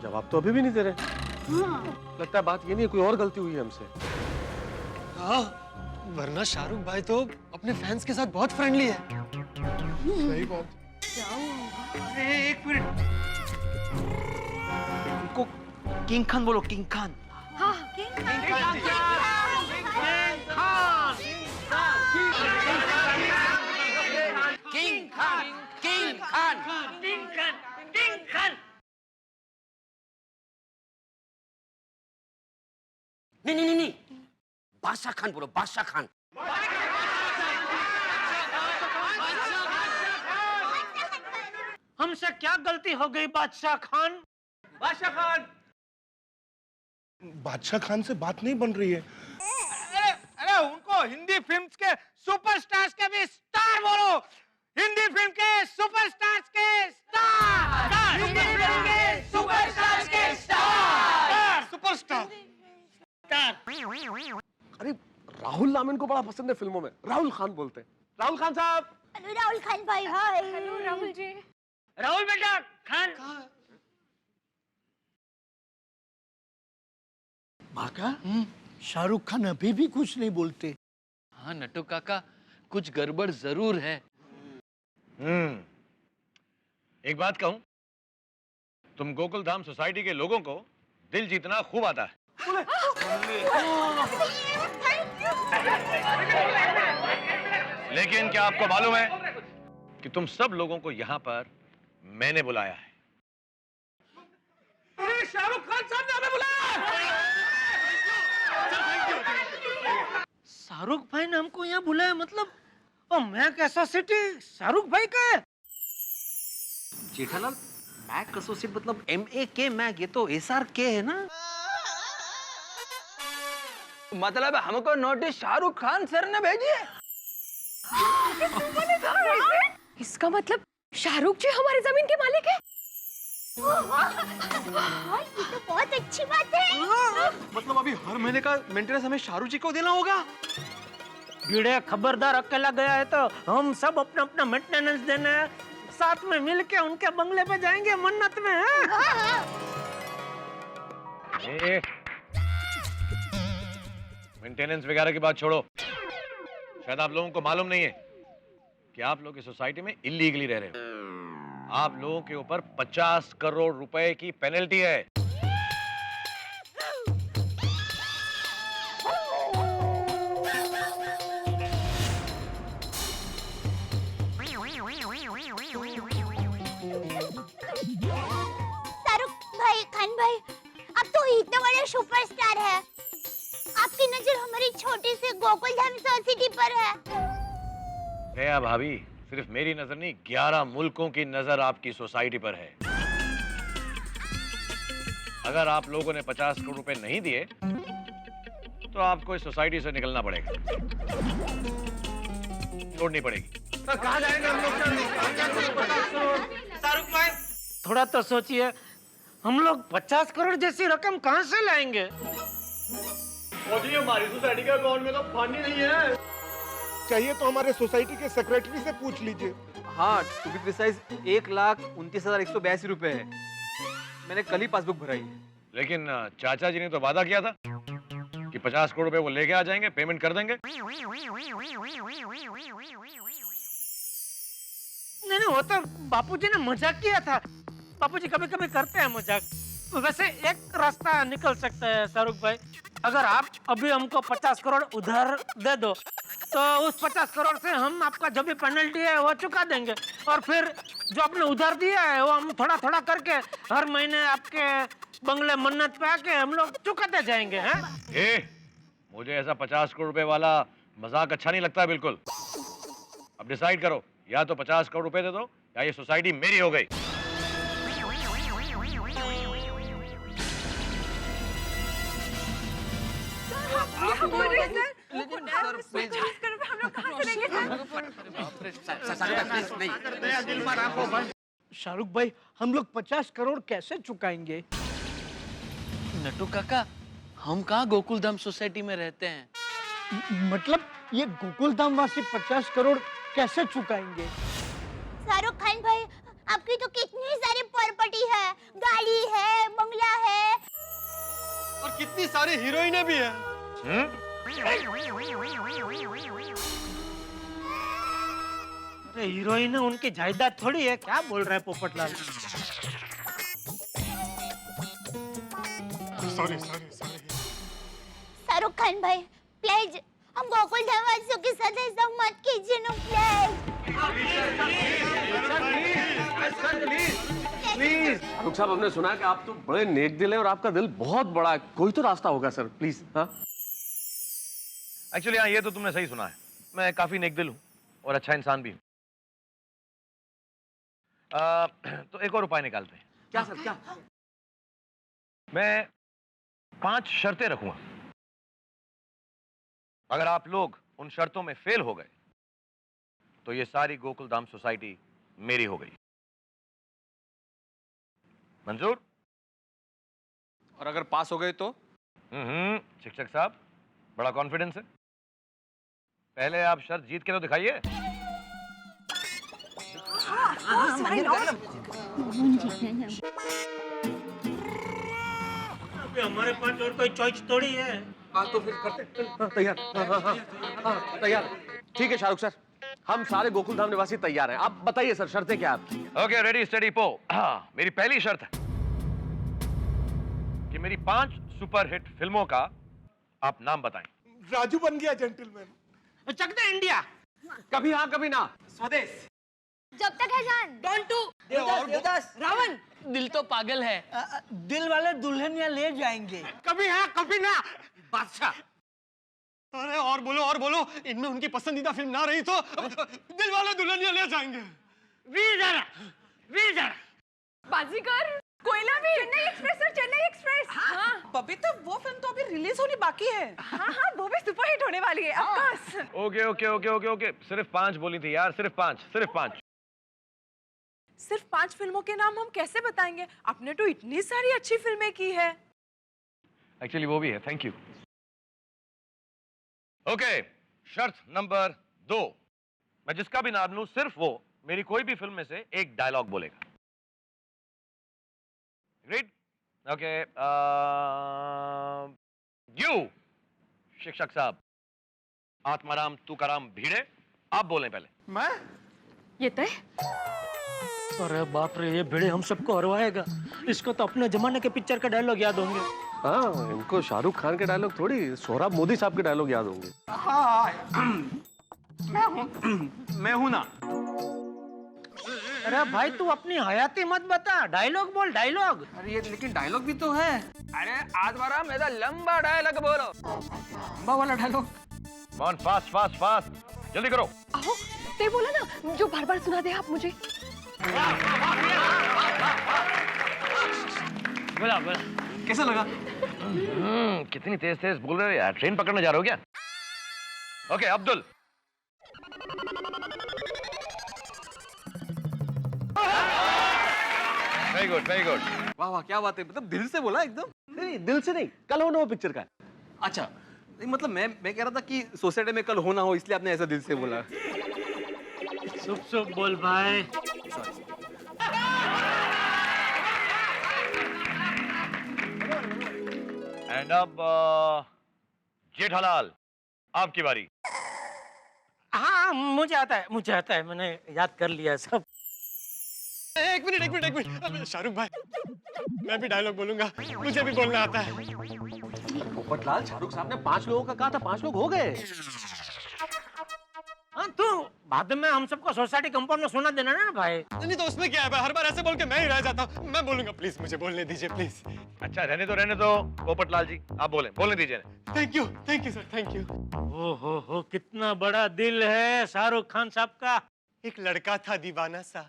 जवाब तो अभी भी नहीं दे रहे। लगता है बात ये नहीं है, कोई और गलती हुई है हमसे। हाँ, वरना शाहरुख भाई तो अपने फैंस के साथ बहुत फ्रेंडली है। सही बात। एक मिनट, उनको किंग खान बोलो, किंग खान। हाँ किंग खान। नहीं, बादशाह खान बोलो, बादशाह खान। हमसे क्या गलती हो गई बादशाह खान? बादशाह खान। बादशाह खान से बात नहीं बन रही है। अरे उनको हिंदी फिल्म्स के सुपरस्टार्स के भी स्टार बोलो। हिंदी फिल्म के सुपरस्टार्स के स्टार। हिंदी फिल्म के सुपरस्टार्स के स्टार। सुपरस्टार। अरे राहुल नाम इनको बड़ा पसंद है फिल्मों में, राहुल खान बोलते हैं। राहुल खान साहब। हेलो राहुल खान भाई। हाय। हेलो राहुल जी। राहुल बेटा खान। भागा? शाहरुख खान अभी भी कुछ नहीं बोलते। हाँ नटू काका, कुछ गड़बड़ जरूर है। एक बात कहूं, तुम गोकुल धाम सोसाइटी के लोगों को दिल जीतना खूब आता है। लेकिन क्या आपको मालूम है कि तुम सब लोगों को यहाँ पर मैंने बुलाया है? अरे शाहरुख खान साहब ने हमें बुलाया। शाहरुख भाई ने हमको यहाँ बुलाया, मतलब मैक एसोसिएटी शाहरुख भाई का है? जेठालाल, मैक एसोसिएट मतलब MAK मैक, ये तो SRK है ना? मतलब हमको नोटिस शाहरुख खान सर ने भेजी है। इसका मतलब शाहरुख जी हमारी जमीन के मालिक है। ये तो बहुत अच्छी बात है। मतलब अभी हर महीने का मेंटेनेंस हमें शाहरुख जी को देना होगा? भिड़े खबरदार, अकेला गया है तो हम सब अपना अपना मेंटेनेंस देना है, साथ में मिलके उनके बंगले पे जाएंगे मन्नत में। मेंटेनेंस वगैरह की बात छोड़ो। शायद आप लोगों को मालूम नहीं है कि आप लोग इस सोसाइटी में इल्लीगली रह रहे हो। आप लोगों के ऊपर 50 करोड़ रुपए की पेनल्टी है। शाहरुख भाई, खान भाई, आप तो इतने बड़े सुपरस्टार हैं। आपकी नजर हमारी छोटी सी गोकुल धाम सोसाइटी पर है। दया भाभी, सिर्फ मेरी नजर नहीं, 11 मुल्कों की नजर आपकी सोसाइटी पर है। अगर आप लोगों ने 50 करोड़ रुपए नहीं दिए तो आपको इस सोसाइटी से निकलना पड़ेगा, छोड़नी पड़ेगी। तो कहाँ जाएंगे हम लोग? शाहरुख भाई थोड़ा तो सोचिए, हम लोग 50 करोड़ जैसी रकम कहाँ से लाएंगे? जी हमारी सोसाइटी के अकाउंट में तो फंड ही नहीं है। चाहिए तो हमारे सोसाइटी के सेक्रेटरी से पूछ लीजिए। हाँ, टू बी प्रिसाइज 1,29,182 रुपए है। मैंने कल ही पासबुक भराई है। लेकिन चाचा जी ने तो वादा किया था कि 50 करोड़ रुपए वो लेके आ जाएंगे, पेमेंट कर देंगे। नहीं, वो तो बापूजी ने मजाक किया था। बापूजी कभी कभी करते हैं मजाक। वैसे एक रास्ता निकल सकता है शाहरुख भाई, अगर आप अभी हमको 50 करोड़ उधार दे दो तो उस 50 करोड़ से हम आपका जो भी पेनल्टी है वो चुका देंगे, और फिर जो आपने उधार दिया है वो हम थोड़ा थोड़ा करके हर महीने आपके बंगले मन्नत पे आके हम लोग चुकाते जाएंगे। हैं? मुझे ऐसा 50 करोड़ रुपए वाला मजाक अच्छा नहीं लगता बिल्कुल। अब डिसाइड करो, या तो 50 करोड़ रुपए दे दो या ये सोसाइटी मेरी हो गई। शाहरुख भाई, हम लोग 50 करोड़ कैसे चुकाएंगे? नटू काका, हम कहाँ गोकुलधाम सोसाइटी में रहते हैं? मतलब ये गोकुलधाम वासी 50 करोड़ कैसे चुकाएंगे? शाहरुख खान भाई, आपकी तो कितनी सारी प्रॉपर्टी है, गाड़ी है, बंगला है, और कितनी सारी हीरोइनें भी है। अरे हीरोइन उनकी जायदाद थोड़ी है, क्या बोल रहा है पोपटलाल? सॉरी। शाहरुख खान भाई प्लीज, हम गोकुलधाम वासियों के साथ ऐसा मत कीजिए ना प्लीज। शाहरुख साहब, हमने सुना है कि आप तो बड़े नेक दिल है और आपका दिल बहुत बड़ा है, कोई तो रास्ता होगा सर, प्लीज। हाँ, एक्चुअली हाँ, ये तो तुमने सही सुना है। मैं काफी नेक दिल हूँ और अच्छा इंसान भी हूँ। तो एक और उपाय निकालते हैं। क्या सर, क्या? मैं 5 शर्तें रखूंगा। अगर आप लोग उन शर्तों में फेल हो गए तो ये सारी गोकुलधाम सोसाइटी मेरी हो गई। मंजूर? और अगर पास हो गए तो? शिक्षक साहब, बड़ा कॉन्फिडेंस है। पहले आप शर्त जीत के तो दिखाइए। हमारे पास और कोई चॉइस थोड़ी है। तो फिर करते। तैयार? तैयार। ठीक है शाहरुख सर, हम सारे गोकुलधाम निवासी तैयार हैं। आप बताइए सर, शर्तें क्या आपकी? ओके, रेडी स्टडी पो। मेरी पहली शर्त है कि मेरी 5 सुपरहिट फिल्मों का आप नाम बताएं। राजू बन गया जेंटलमैन। चक दे इंडिया। कभी हाँ कभी ना। स्वदेश। जब तक है जान। Don two. देवदास। रावण। दिल तो पागल है। दिल वाले दुल्हनिया ले जाएंगे। कभी हाँ कभी ना। बादशाह। अरे और बोलो, इनमें उनकी पसंदीदा फिल्म ना रही तो दिल वाले दुल्हनिया ले जाएंगे। वीर बाजीगर, कोयला भी, चेन्नई एक्सप्रेस और चेन्नई एक्सप्रेस। हाँ बबीता, वो फिल्म तो अभी रिलीज होनी बाकी है। हाँ, वो भी सुपर हिट होने वाली है। Of course. ओके, सिर्फ 5 बोली थी यार, सिर्फ 5। सिर्फ 5 फिल्मों के नाम हम कैसे बताएंगे? आपने तो इतनी सारी अच्छी फिल्में की है। एक्चुअली वो भी है, थैंक यू। ओके, शर्त नंबर 2, मैं जिसका भी नाम लूं सिर्फ वो मेरी कोई भी फिल्म में से एक डायलॉग बोलेगा। ग्रेट? ओके, यू शिक्षक साहब, आत्माराम तुकाराम भिड़े, आप बोलें पहले। मैं? ये तय? अरे बाप रे, ये भिड़े हम सबको हरवाएगा। इसको तो अपने जमाने के पिक्चर का डायलॉग याद होंगे। हाँ, इनको शाहरुख खान के डायलॉग थोड़ी, सोहराब मोदी साहब के डायलॉग याद होंगे। मैं हूं ना। अरे भाई, तू अपनी हयाती मत बता, डायलॉग बोल, डायलॉग। अरे ये लेकिन डायलॉग भी तो है। अरे आत्माराम, मेरा लंबा डायलॉग बोलो। लंबा वाला डायलॉग। कौन? फास्ट, जल्दी करो। आओ, ते बोला ना, जो बार बार सुना दे आप मुझे। बोला। कैसा लगा? कितनी तेज बोल रहे हो यार, ट्रेन पकड़ने जा रहे हो क्या? ओके, अब्दुल। Very good. वाह, क्या बात है, मतलब दिल से बोला एकदम। नहीं, दिल से नहीं, कल हो ना वो पिक्चर का। अच्छा, नहीं मतलब मैं कह रहा था कि सोसाइटी में कल होना हो, इसलिए आपने ऐसा दिल से बोला। सुप बोल भाई। एंड अब जेठालाल, आपकी बारी। हाँ, मुझे आता है, मैंने याद कर लिया सब। एक मिनट। शाहरुख भाई, मैं भी डायलॉग बोलूंगा, मुझे भी बोलना आता है। पोपटलाल, शाहरुख साहब ने 5 लोगों का कहा था, 5 लोग हो गए। हाँ तो बाद में हम सबको सोसाइटी कंपाउंड में सोना देना ना भाई। नहीं तो उसमें क्या है भाई, हर बार ऐसे बोल के मैं ही रह जाता हूँ। मैं बोलूंगा, प्लीज मुझे बोलने दीजिए प्लीज। अच्छा रहने दो पोपटलाल जी, आप बोलने दीजिए। Thank you sir, thank you. हो कितना बड़ा दिल है शाहरुख खान साहब का। एक लड़का था दीवाना सा,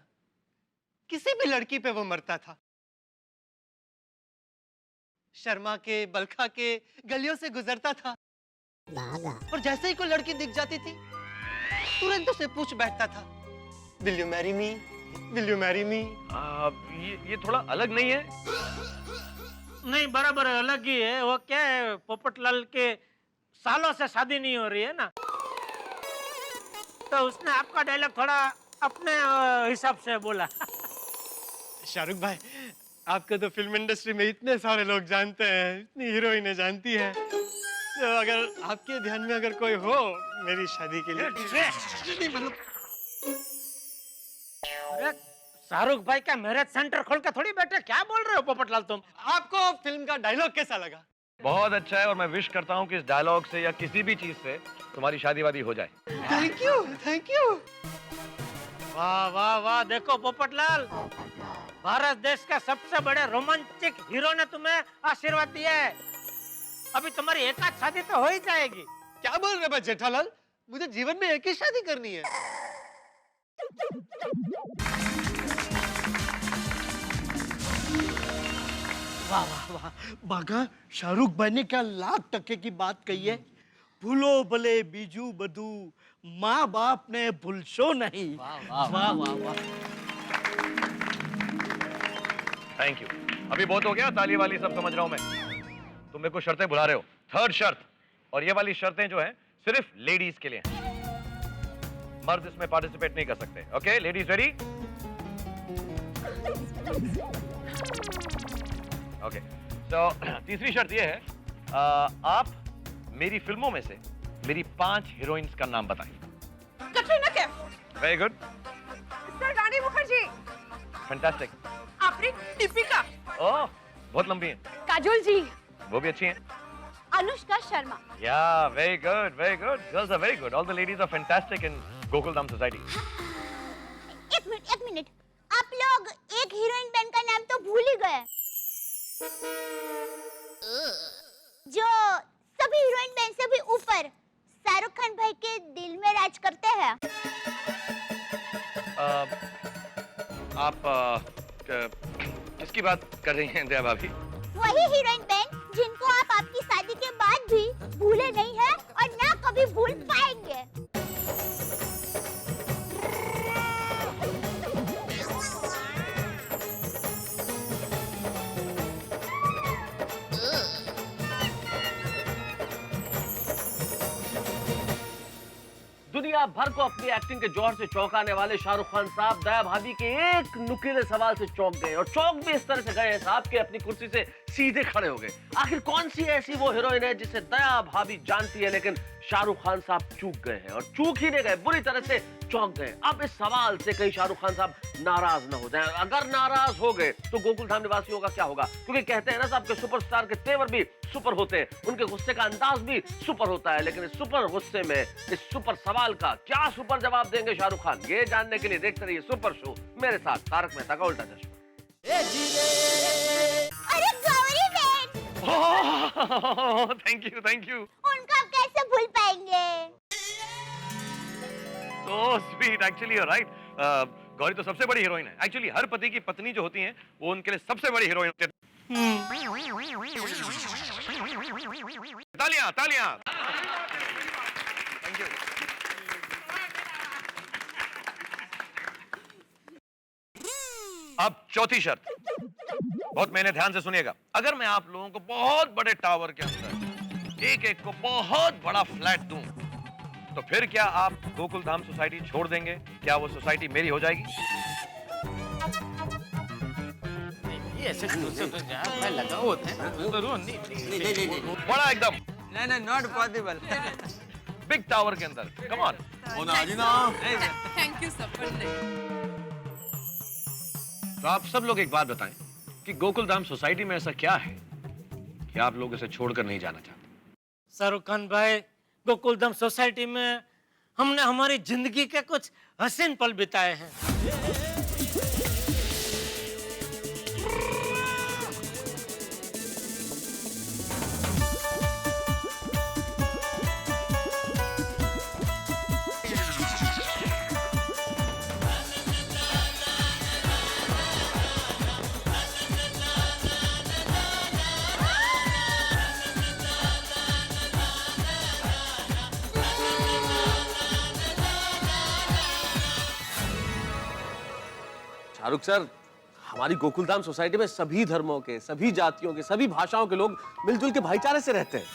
किसी भी लड़की पे वो मरता था। शर्मा के, बलखा के गलियों से गुजरता था और जैसे ही कोई लड़की दिख जाती थी तुरंत उसे पूछ बैठता था, Will you marry me? Will you marry me? ये थोड़ा अलग नहीं है? नहीं बराबर अलग ही है। वो क्या है, पोपटलाल के सालों से शादी नहीं हो रही है ना, तो उसने आपका डायलॉग थोड़ा अपने हिसाब से बोला। शाहरुख भाई, आपको तो फिल्म इंडस्ट्री में इतने सारे लोग जानते हैं, इतनी हीरोइनें जानती हैं, तो अगर आपके ध्यान में अगर कोई हो मेरी शादी के लिए। नहीं मतलब अरे शाहरुख भाई का मैरिज सेंटर खोल के थोड़ी बैठे, क्या बोल रहे हो पोपटलाल तुम? आपको फिल्म का डायलॉग कैसा लगा? बहुत अच्छा है, और मैं विश करता हूँ कि इस डायलॉग से या किसी भी चीज से तुम्हारी शादी वादी हो जाए। Thank you, thank you. वाह वाह वाह, देखो पोपटलाल, भारत देश का सबसे बड़े रोमांटिक हीरो ने तुम्हें आशीर्वाद दिया है। अभी तुम्हारी एक आध शादी तो हो ही जाएगी। क्या बोल रहे भाई जेठालाल, मुझे जीवन में एक ही शादी करनी है। वाह वाह वाह, बागा शाहरुख भाई ने क्या लाख टके की बात कही है। भूलो भले बीजू बधू, माँ बाप ने भूलशो नहीं। वाह वाह वाह वाह। Thank you. अभी बहुत हो गया, ताली वाली सब समझ रहा हूँ मैं। तुम मेरे को शर्तें भुला रहे हो। 3rd शर्त, और ये वाली शर्तें जो हैं सिर्फ लेडीज के लिए हैं, मर्द इसमें पार्टिसिपेट नहीं कर सकते। Okay ladies ready? ओके तो तीसरी शर्त ये है, आप मेरी फिल्मों में से मेरी 5 हीरोइंस का नाम बताएं। Katrina Kaif. Very good. Sir Rani Mukherjee. Fantastic. आपने दीपिका। ओह बहुत लंबी हैं। काजोल जी। वो भी अच्छी हैं। Anushka Sharma. Yeah, very good, very good. Girls are very good. All the ladies are fantastic in Gokuldam Society. एक मिनट, आप लोग एक हीरोइन बैंड का नाम तो भूल ही गए, जो सभी हीरोइन बैंड से भी ऊपर शाहरुख खान भाई के दिल में राज करते हैं। आप किसकी बात कर रही हैं दया भाभी? वही हीरोइन बैंड जिनको आप आपकी शादी के बाद भी भूले नहीं हैं और ना कभी भूल पाएंगे। दुनिया भर को अपनी एक्टिंग के जोर से चौंकाने वाले शाहरुख खान साहब दया भाभी के एक नुकीले सवाल से चौंक गए, और चौंक भी इस तरह से गए साहब के अपनी कुर्सी से सीधे खड़े हो गए। आखिर कौन सी ऐसी वो हीरोइन है जिसे दया भाभी जानती है, लेकिन शाहरुख खान साहब चूक गए हैं, और चूक ही नहीं गए, बुरी तरह से चौंक गए। अब इस सवाल से कहीं शाहरुख खान साहब नाराज न हो जाएं। अगर नाराज हो गए तो गोकुलधाम निवासियों का क्या होगा? क्योंकि कहते हैं ना साहब के सुपरस्टार के तेवर भी सुपर होते हैं, उनके गुस्से का अंदाज भी सुपर होता है, लेकिन इस सुपर गुस्से में इस सुपर सवाल का क्या सुपर जवाब देंगे शाहरुख खान, ये जानने के लिए देखते रहिए सुपर शो मेरे साथ तारक मेहता का उल्टा चश्मा। अरे गौरी बहन, थैंक यू। उनका कैसे भूल पाएंगे? So sweet, actually you're right. Gauri तो सबसे बड़ी हीरोइन है। एक्चुअली हर पति की पत्नी जो होती हैं वो उनके लिए सबसे बड़ी हीरोइन होती है। तालियां तालियां। Thank you. अब चौथी शर्त, बहुत मैंने ध्यान से सुनिएगा। अगर मैं आप लोगों को बहुत बड़े टावर के अंदर एक एक को बहुत बड़ा फ्लैट दूं, तो फिर क्या आप गोकुलधाम सोसाइटी छोड़ देंगे? क्या वो सोसाइटी मेरी हो जाएगी? ऐसे मैं लगा होते हैं बड़ा एकदम नहीं नॉट पॉसिबल। बिग टावर के अंदर, come on. Thank you sir. तो आप सब लोग एक बात बताएं कि गोकुलधाम सोसाइटी में ऐसा क्या है कि आप लोग इसे छोड़कर नहीं जाना चाहते? शाहरुख खान भाई, गोकुलधाम सोसाइटी में हमने हमारी जिंदगी के कुछ हसीन पल बिताए हैं। शाहरुख सर, हमारी गोकुलधाम सोसाइटी में सभी धर्मों के, सभी जातियों के, सभी भाषाओं के लोग मिलजुल के भाईचारे से रहते हैं।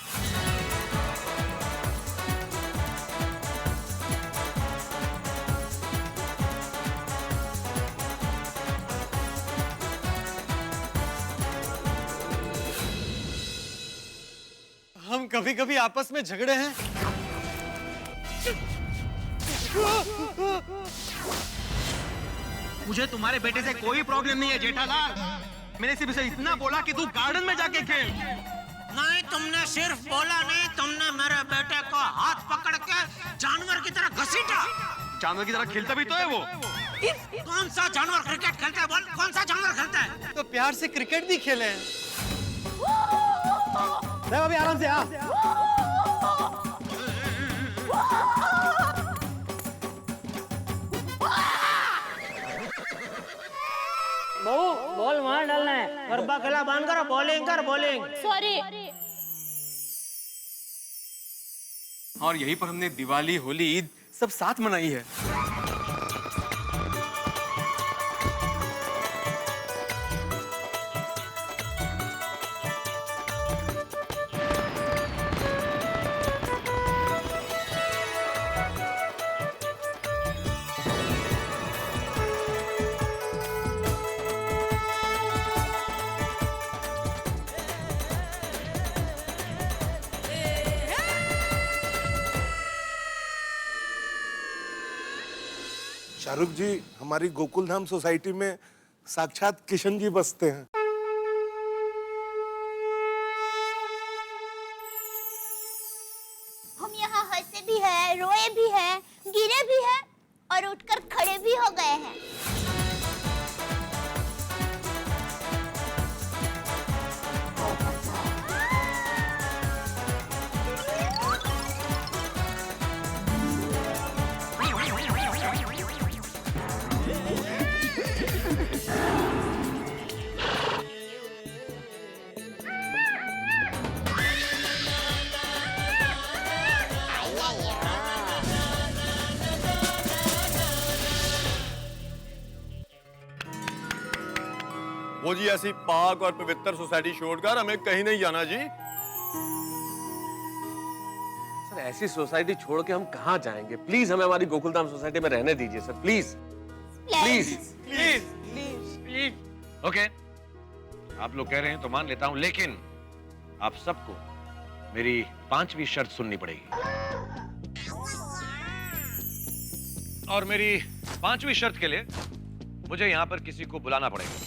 हम कभी कभी आपस में झगड़े हैं। मुझे तुम्हारे बेटे से कोई प्रॉब्लम नहीं है जेठालाल। मैंने सिर्फ इसे इतना बोला कि तू गार्डन में जाके खेल। नहीं, तुमने सिर्फ बोला नहीं, तुमने मेरे बेटे को हाथ पकड़ के जानवर की तरह घसीटा। जानवर की तरह खेलता भी तो है वो। कौन सा जानवर क्रिकेट खेलता है? बोल, कौन सा जानवर खेलता है? तो प्यार से क्रिकेट भी खेले हैं। अभी आराम से आ। बहू, बॉल वहाँ डालना है। गरबा खेला बांध कर बॉलिंग कर, बॉलिंग। सॉरी। और यहीं पर हमने दिवाली, होली, ईद सब साथ मनाई है। शाहरुख जी, हमारी गोकुलधाम सोसाइटी में साक्षात किशन जी बसते हैं। हम यहाँ हंसे भी हैं, रोए भी हैं, गिरे भी हैं और उठकर खड़े भी हो गए हैं। वो जी ऐसी पाक और पवित्र सोसाइटी छोड़कर हमें कहीं नहीं जाना जी। सर, ऐसी सोसाइटी छोड़ के हम कहाँ जाएंगे? प्लीज हमें हमारी गोकुलधाम सोसाइटी में रहने दीजिए sir, please please please please. Okay, आप लोग कह रहे हैं तो मान लेता हूं, लेकिन आप सबको मेरी 5वीं शर्त सुननी पड़ेगी। और मेरी 5वीं शर्त के लिए मुझे यहां पर किसी को बुलाना पड़ेगा।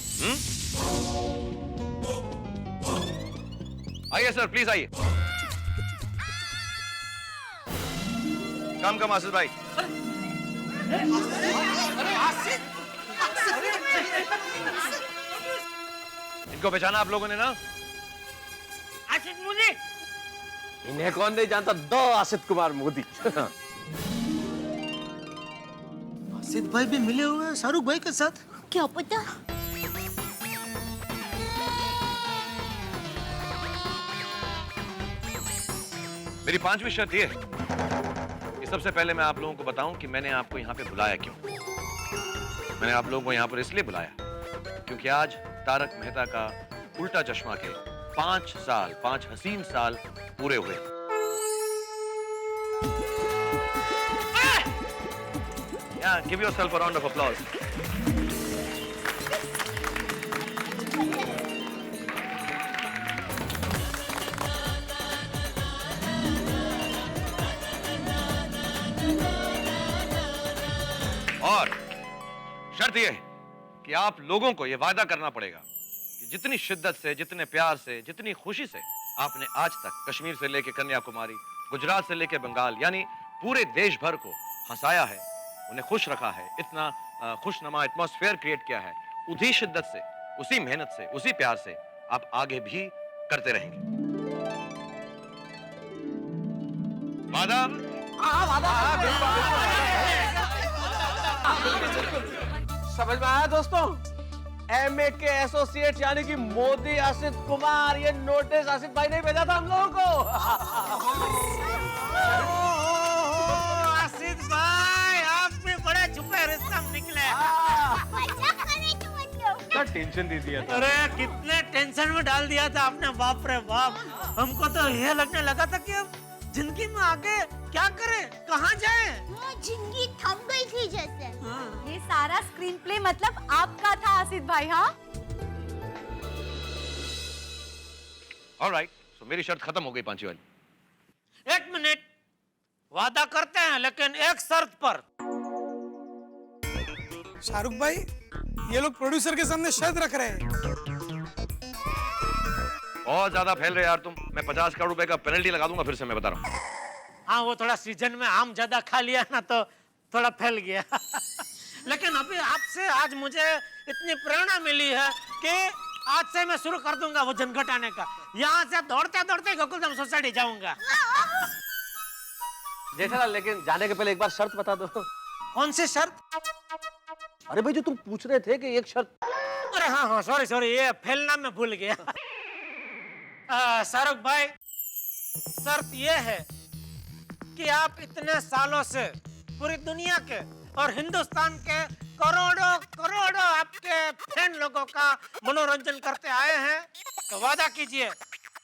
आइए सर, प्लीज आइए। कम आसिफ भाई। इनको पहचाना आप लोगों ने ना? आसिफ मोदी। इन्हें कौन नहीं जानता? दो आसिफ कुमार मोदी। आसिफ भाई भी मिले हुए हैं शाहरुख भाई के साथ। क्या पता? मेरी 5वीं शर्त ये है कि सबसे पहले मैं आप लोगों को बताऊं कि मैंने आपको यहाँ पे बुलाया क्यों। मैंने आप लोगों को यहाँ पर इसलिए बुलाया क्योंकि आज तारक मेहता का उल्टा चश्मा के 5 हसीन साल पूरे हुए। Yeah, give yourself a round of applause. और शर्त यह है कि आप लोगों को यह वादा करना पड़ेगा कि जितनी शिद्दत से, जितने प्यार से, जितनी खुशी से आपने आज तक कश्मीर से लेकर कन्याकुमारी, गुजरात से लेकर बंगाल, यानी पूरे देश भर को हंसाया है, उन्हें खुश रखा है, इतना खुशनुमा एटमॉस्फेयर क्रिएट किया है। उसी शिद्दत से, उसी मेहनत से, उसी प्यार से आप आगे भी करते रहेंगे। वादा? समझ में आया दोस्तों? एमए के एसोसिएट यानी कि मोदी आसिफ कुमार, ये नोटिस आसिफ भाई ने भेजा था हम लोगों को। आसिफ भाई, आप भी बड़े छुपे रिश्तम निकले। क्या टेंशन दे दिया था। अरे कितने टेंशन में डाल दिया था आपने, बाप रे बाप। हमको तो ये लगने लगा था कि अब जिंदगी में आगे क्या करें, कहाँ जाएं? जिंदगी थम गई थी जैसे। ये सारा स्क्रीन प्ले मतलब आपका था आसिफ भाई, हाँ? ऑलराइट, सो मेरी शर्त खत्म हो गई पांची वाली। एक मिनट, वादा करते हैं लेकिन एक शर्त पर। शाहरुख भाई, ये लोग प्रोड्यूसर के सामने शर्त रख रहे हैं। बहुत ज्यादा फैल रहे यार तुम। मैं 50 करोड़ रुपए का पेनल्टी लगा दूंगा, फिर से मैं बता रहा हूँ। हाँ, वो थोड़ा सीजन में आम ज्यादा खा लिया ना तो थोड़ा फैल गया। लेकिन अभी आपसे आज मुझे इतनी प्रेरणा मिली है कि आज से मैं शुरू कर दूंगा वजन घटाने का। यहाँ से दौड़ते दौड़ते गोकुलधाम सोसाइटी जाऊंगा। जेठालाल, लेकिन जाने के पहले एक बार शर्त बता दो। कौन सी शर्त? अरे भाई, जो तुम पूछ रहे थे कि एक शर्त। अरे हाँ, सॉरी, ये फैलना मैं भूल गया। शाहरुख भाई, शर्त ये है कि आप इतने सालों से पूरी दुनिया के और हिंदुस्तान के करोड़ों आपके फैन लोगों का मनोरंजन करते आए हैं, तो वादा कीजिए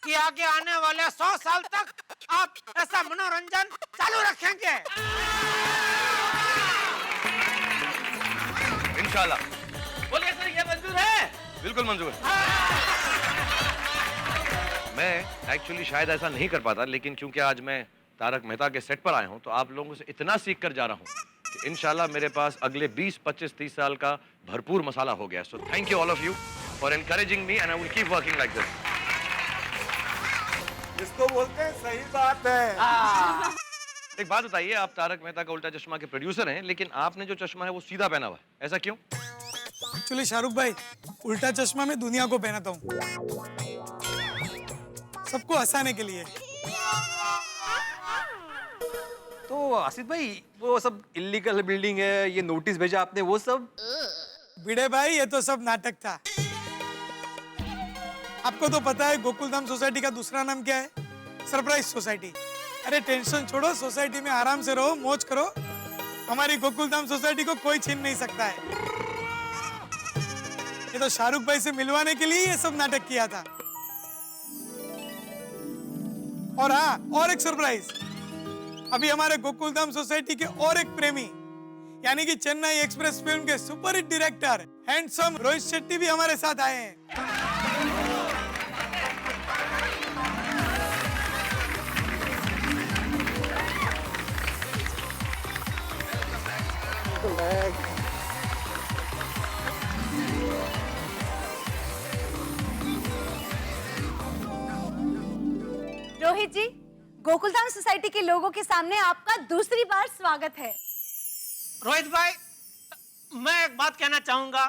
कि आगे आने वाले 100 साल तक आप ऐसा मनोरंजन चालू रखेंगे। इंशाल्लाह। बोलिए सर, ये मंजूर है? बिल्कुल मंजूर है। मैं एक्चुअली शायद ऐसा नहीं कर पाता, लेकिन क्योंकि आज मैं तारक मेहता के सेट पर आया हूं, तो आप लोगों से इतना सीख कर जा रहा हूं कि इंशाल्लाह मेरे पास अगले 20, 25, 30 साल का भरपूर मसाला हो गया। So thank you all of you for encouraging me and I will keep working like this. इसको बोलते हैं सही बात है। एक बात बताइए, आप तारक मेहता का उल्टा चश्मा के प्रोड्यूसर हैं, लेकिन आपने जो चश्मा है वो सीधा पहना हुआ है, ऐसा क्यों? एक्चुअली शाहरुख भाई, उल्टा चश्मा मैं दुनिया को पहनाता हूँ, सबको हंसाने के लिए। तो आसिफ भाई, वो सब इल्लीगल बिल्डिंग है, ये नोटिस भेजा आपने, वो सब? भिड़े भाई, ये तो सब नाटक था। आपको तो पता है गोकुलधाम सोसाइटी का दूसरा नाम क्या है? Surprise society. अरे टेंशन छोड़ो, सोसाइटी में आराम से रहो, मौज करो। हमारी गोकुलधाम सोसाइटी को कोई छीन नहीं सकता है। ये तो शाहरुख भाई से मिलवाने के लिए ये सब नाटक किया था। और हाँ, और एक सरप्राइज, अभी हमारे गोकुलधाम सोसाइटी के और एक प्रेमी यानी कि चेन्नई एक्सप्रेस फिल्म के superhit director handsome Rohit Shetty भी हमारे साथ आए हैं। रोहित जी, गोकुलधाम सोसाइटी के लोगों के सामने आपका दूसरी बार स्वागत है। रोहित भाई, मैं एक बात कहना चाहूंगा।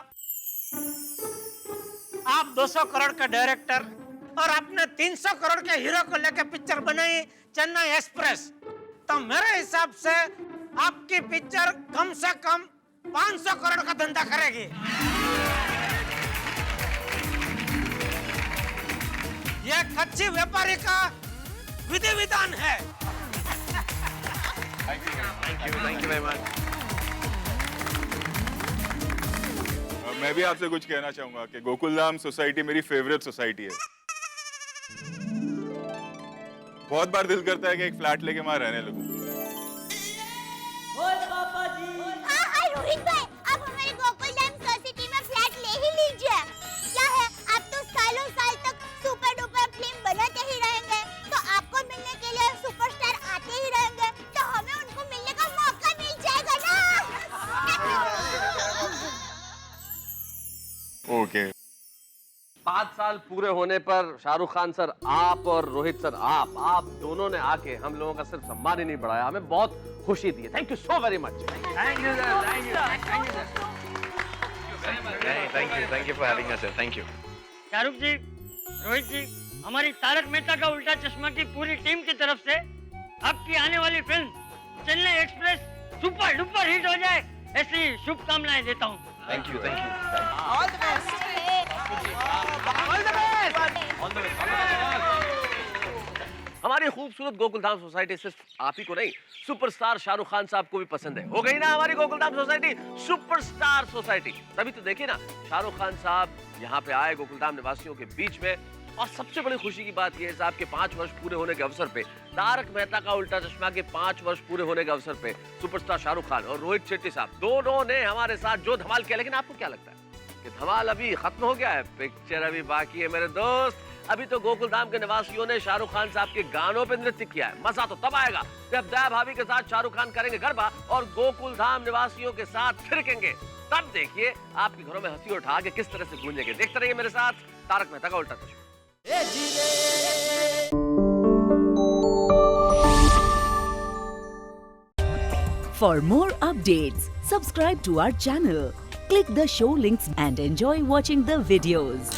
आप 200 करोड़ का डायरेक्टर और आपने 300 करोड़ के हीरो को लेकर पिक्चर बनाई चेन्नई एक्सप्रेस, तो मेरे हिसाब से आपकी पिक्चर कम से कम 500 करोड़ का धंधा करेगी। यह कच्ची व्यापारी का विधि विधान है। Thank you very much. मैं भी आपसे कुछ कहना चाहूंगा कि गोकुलधाम सोसाइटी मेरी फेवरेट सोसाइटी है। बहुत बार दिल करता है कि एक फ्लैट लेके वहां रहने लगूं। हाँ, रोहित भाई, आप हमारे गोकुलधाम सोसाइटी में फ्लैट ले ही लीजिए। क्या है, आप तो सालों साल तक सुपर डुपर फिल्म बनाते ही रहेंगे, तो आपको मिलने के लिए सुपरस्टार आते ही रहेंगे, तो हमें उनको मिलने का मौका मिल जाएगा ना। ओके। 5 साल साल पूरे होने पर शाहरुख खान सर आप और रोहित सर आप दोनों ने आके हम लोगों का सिर्फ सम्मान ही नहीं बढ़ाया, हमें बहुत खुशी दी है। Thank you so very much. Thank you for having us, thank you. Shahrukh ji, Rohit ji, हमारी तारक मेहता का उल्टा चश्मा की पूरी टीम की तरफ से आपकी आने वाली film Chennai express super duper hit हो जाए, ऐसी शुभकामनाएं देता हूँ। Thank you, thank you. All the best. हमारी खूबसूरत गोकुलधाम सोसाइटी सिर्फ आप ही को नहीं, सुपरस्टार शाहरुख खान साहब को भी पसंद है। हो गई ना हमारी गोकुलधाम सोसाइटी सुपरस्टार सोसाइटी। तभी तो देखिए ना, शाहरुख खान साहब यहाँ पे आए गोकुलधाम निवासियों के बीच में, और सबसे बड़ी खुशी की बात यह है साहब के 5 वर्ष पूरे होने के अवसर पे, तारक मेहता का उल्टा चश्मा के 5 वर्ष पूरे होने के अवसर पे सुपरस्टार शाहरुख खान और रोहित शेट्टी साहब दोनों ने हमारे साथ जो धमाल किया। लेकिन आपको क्या लगता है कि धमाल अभी खत्म हो गया है? पिक्चर अभी बाकी है मेरे दोस्त। अभी तो गोकुलधाम के निवासियों ने शाहरुख खान साहब के गानों पे नृत्य किया है। मजा तो तब आएगा जब दया भाभी के साथ शाहरुख खान करेंगे गरबा और गोकुलधाम निवासियों के साथ थिरकेंगे। तब देखिए आपके घरों में हंसी उठा के किस तरह से गूंजेंगे। देखते रहिए मेरे साथ तारक मेहता का उल्टा चश्मा। For more updates, subscribe to our channel, click the show links and enjoy watching the videos.